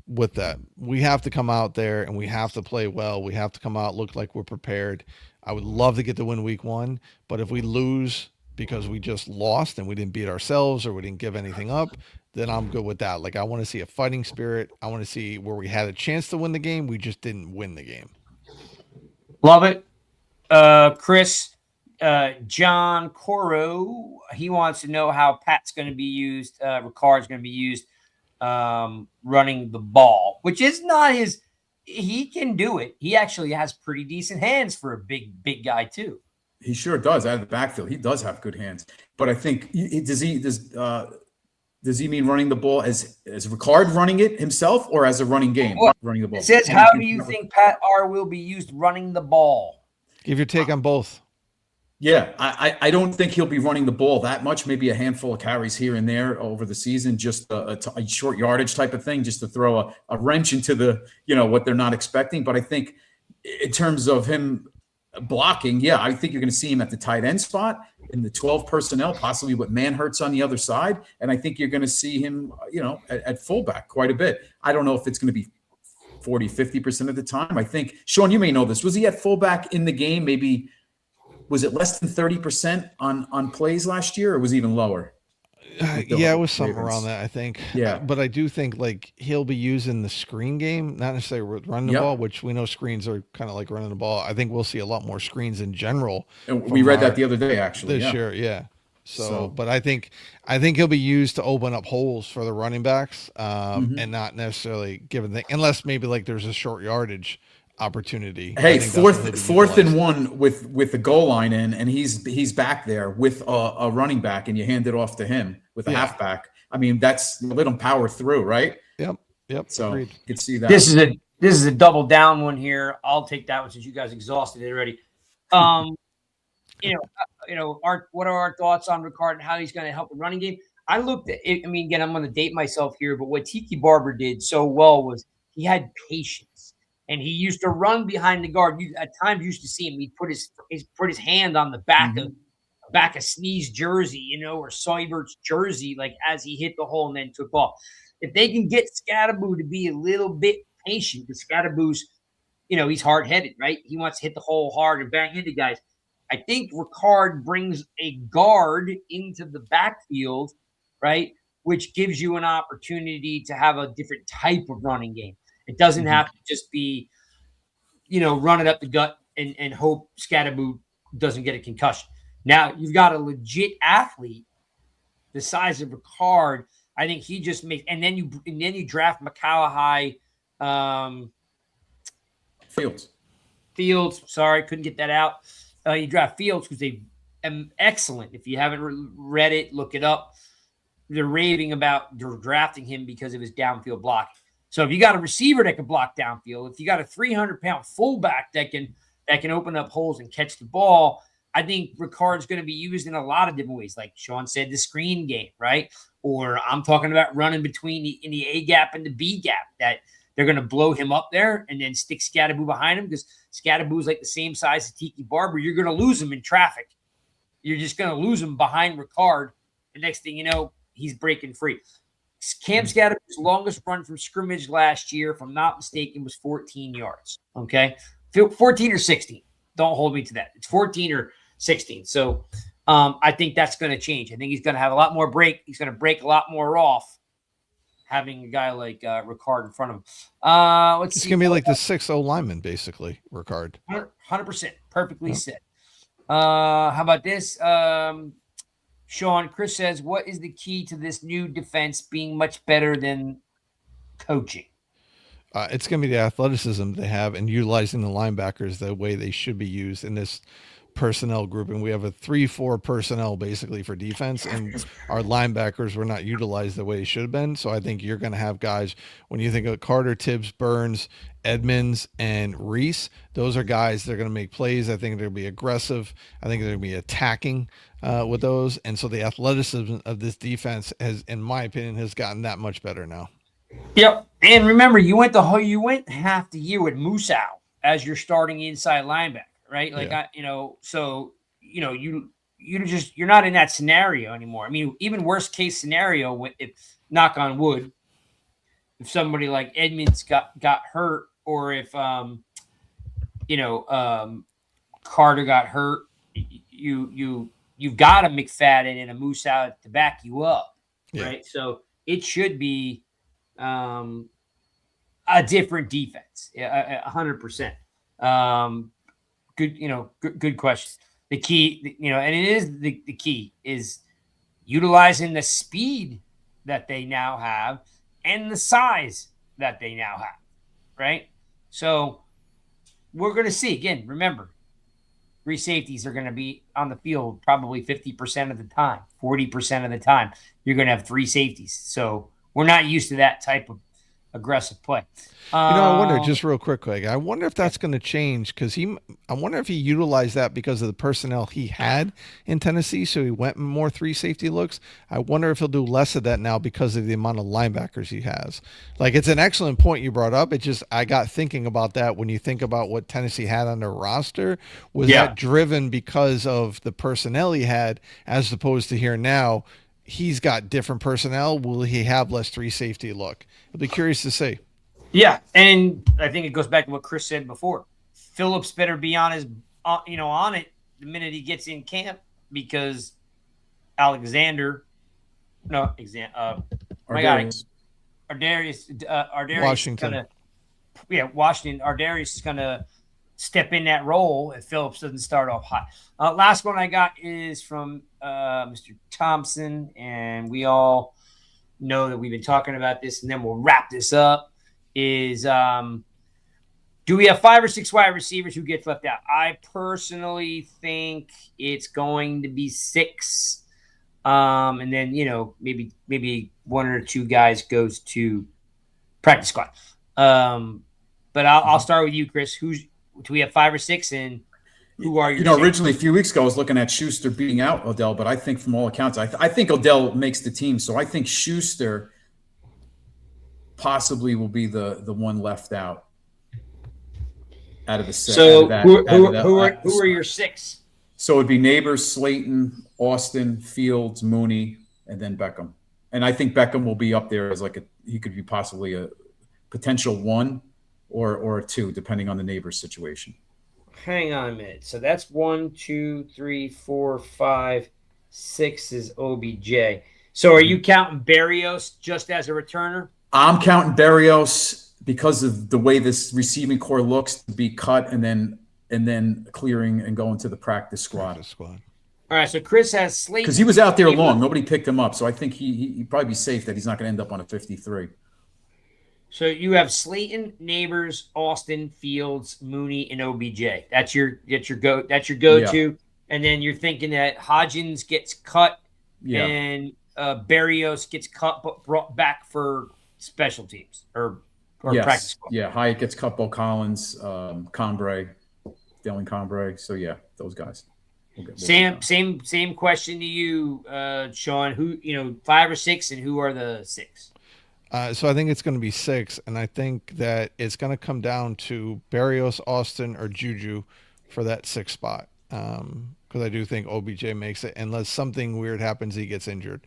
With that, we have to come out there and we have to play well. We have to come out, look like we're prepared. I would love to get to win week 1, but if we lose because we just lost and we didn't beat ourselves or we didn't give anything up, then I'm good with that. Like, I want to see a fighting spirit. I want to see where we had a chance to win the game. We just didn't win the game. Love it. Chris, John Coro, he wants to know how Pat's going to be used, Ricard's going to be used running the ball, which is not his. He can do it. He actually has pretty decent hands for a big guy too. He sure does out of the backfield. He does have good hands. But I think does he mean running the ball as Ricard running it himself or as a running game? Well, running the ball. It says, how do you think Pat R will be used running the ball? Give your take on both. Yeah, I don't think he'll be running the ball that much. Maybe a handful of carries here and there over the season, just a short yardage type of thing, just to throw a wrench into the what they're not expecting. But I think in terms of him blocking, yeah, I think you're going to see him at the tight end spot in the 12 personnel, possibly with Manhertz on the other side. And I think you're going to see him, at fullback quite a bit. I don't know if it's going to be 40, 50% of the time. I think, Sean, you may know this. Was he at fullback in the game? Maybe, was it less than 30% on plays last year, or was it even lower? Yeah, it was something around that, I think. Yeah. But I do think he'll be using the screen game, not necessarily running the ball, which we know screens are kind of like running the ball. I think we'll see a lot more screens in general. And we read that the other day, actually. This year, yeah. So, but I think he'll be used to open up holes for the running backs, and not necessarily given unless maybe there's a short yardage opportunity. Hey, fourth and 1 with the goal line in, and he's back there with a running back, and you hand it off to him with a halfback. I mean, that's let him power through, right? Yep. So you can see that. This is a double down one here. I'll take that one since you guys exhausted it already. What are our thoughts on Ricard and how he's going to help the running game? I looked at it. I mean, again, I'm going to date myself here, but what Tiki Barber did so well was he had patience. And he used to run behind the guard. You at times used to see him. He'd put his hand on the back of Snee's jersey, or Soibert's jersey, like as he hit the hole and then took off. If they can get Scatterboo to be a little bit patient, because Scatterboo's, he's hard headed, right? He wants to hit the hole hard and bang into guys. I think Ricard brings a guard into the backfield, right, which gives you an opportunity to have a different type of running game. It doesn't have to just be, run it up the gut and hope Scatterboo doesn't get a concussion. Now you've got a legit athlete the size of Ricard. I think he just makes, and then you draft McCallahigh, Fields. Sorry, couldn't get that out. You draft Fields because they are excellent. If you haven't read it, look it up. They're raving about drafting him because of his downfield blocking. So if you got a receiver that can block downfield, if you got a 300-pound fullback that can open up holes and catch the ball, I think Ricard's going to be used in a lot of different ways. Like Sean said, the screen game, right? Or I'm talking about running between in the A gap and the B gap, that they're going to blow him up there and then stick Scatterboo behind him, because Scatterboo is like the same size as Tiki Barber. You're going to lose him in traffic you're just going to lose him behind Ricard. The next thing you know, he's breaking free. Cam Scattergood's longest run from scrimmage last year, if I'm not mistaken, was 14 yards. Okay. 14 or 16. Don't hold me to that. It's 14 or 16. So I think that's going to change. I think he's going to have a lot more break. He's going to break a lot more off having a guy like Ricard in front of him. It's going to be like the 6-0 lineman, basically, Ricard. 100%. Perfectly said. How about this? Sean, Chris says, what is the key to this new defense being much better than coaching? It's going to be the athleticism they have and utilizing the linebackers the way they should be used in this personnel grouping. We have a 3-4 personnel basically for defense, and our linebackers were not utilized the way it should have been. So I think you're going to have guys, when you think of Carter, Tibbs, Burns, Edmonds, and Reese, those are guys that are going to make plays. I think they're going to be aggressive. I think they're going to be attacking with those. And so the athleticism of this defense has, in my opinion, has gotten that much better now. Yep. And remember, you went half the year with Musau as your starting inside linebacker, right? Like, you're not in that scenario anymore. I mean, even worst case scenario, if knock on wood, if somebody like Edmonds got hurt, or if Carter got hurt, you've got a McFadden and a Musau to back you up, right? So it should be a different defense, 100%. Good question. The key, and it is the key is utilizing the speed that they now have and the size that they now have, right? So we're going to see, again, remember, three safeties are going to be on the field probably 50% of the time, 40% of the time. You're going to have three safeties. So we're not used to that type of aggressive play. I wonder, just real quick, I wonder if that's going to change, because I wonder if he utilized that because of the personnel he had in Tennessee, so he went more 3 safety looks. I wonder if he'll do less of that now because of the amount of linebackers he has. Like, it's an excellent point you brought up. It just, I got thinking about that when you think about what Tennessee had on their roster. Was that driven because of the personnel he had, as opposed to here now? He's got different personnel. Will he have less 3 safety look? I'll be curious to see. Yeah, and I think it goes back to what Chris said before. Phillips better be on his, on it the minute he gets in camp, because Ardarius Washington. Washington. Ardarius is gonna step in that role if Phillips doesn't start off hot. Last one I got is from Mr. Thompson, and we all know that we've been talking about this, and then we'll wrap this up. Is do we have 5 or 6 wide receivers who gets left out? I personally think it's going to be 6, and then maybe 1 or 2 guys goes to practice squad. But I'll start with you, Chris. Do we have 5 or 6, and who are your? Originally a few weeks ago I was looking at Schuster beating out Odell, but I think from all accounts, I think Odell makes the team, so I think Schuster possibly will be the one left out of the set. So who are your 6? So it'd be Neighbors, Slayton, Austin, Fields, Mooney, and then Beckham. And I think Beckham will be up there as he could be possibly a potential 1 or a 2, depending on the Neighbors situation. Hang on a minute. So that's 1, 2, 3, 4, 5, 6 is OBJ. So are you counting Berrios just as a returner? I'm counting Berrios because of the way this receiving core looks to be cut and then clearing and going to the practice squad. All right, so Chris has Slayton. Because he was out there long. Nobody picked him up. So I think he'd probably be safe that he's not going to end up on a 53. So you have Slayton, Neighbors, Austin, Fields, Mooney, and OBJ. That's your go-to. Yeah. And then you're thinking that Hodgins gets cut and Berrios gets cut but brought back for special teams or practice squad. Yeah, Hyatt gets cut, Bo Collins, Combre, Dylan Combre. So those guys. Same question to you, Sean. Who 5 or 6, and who are the 6? So I think it's going to be 6, and I think that it's going to come down to Berrios, Austin, or Juju for that 6th spot. because I do think OBJ makes it unless something weird happens, he gets injured.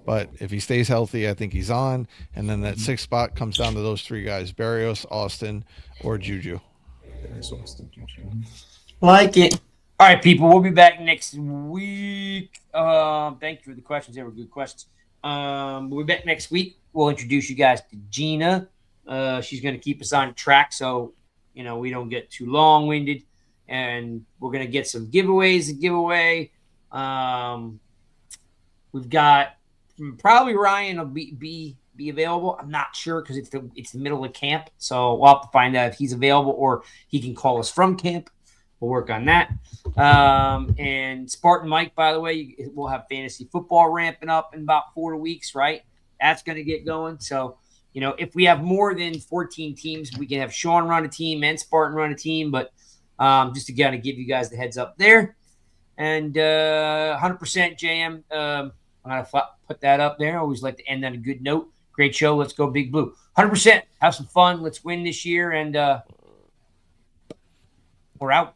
But if he stays healthy, I think he's on. And then that 6th spot comes down to those 3 guys: Berrios, Austin, or Juju. Like it. All right, people. We'll be back next week. Thank you for the questions. They were good questions. We'll be back next week. We'll introduce you guys to Gina. She's going to keep us on track so, we don't get too long-winded. And we're going to get some giveaways to give away. We've got probably Ryan will be available. I'm not sure because it's the middle of camp. So we'll have to find out if he's available or he can call us from camp. We'll work on that. And Spartan Mike, by the way, we'll have fantasy football ramping up in about 4 weeks, right? That's going to get going. So, if we have more than 14 teams, we can have Sean run a team and Spartan run a team. But just to kind of give you guys the heads up there. And 100% JM, I'm going to put that up there. I always like to end on a good note. Great show. Let's go Big Blue. 100%. Have some fun. Let's win this year. And we're out.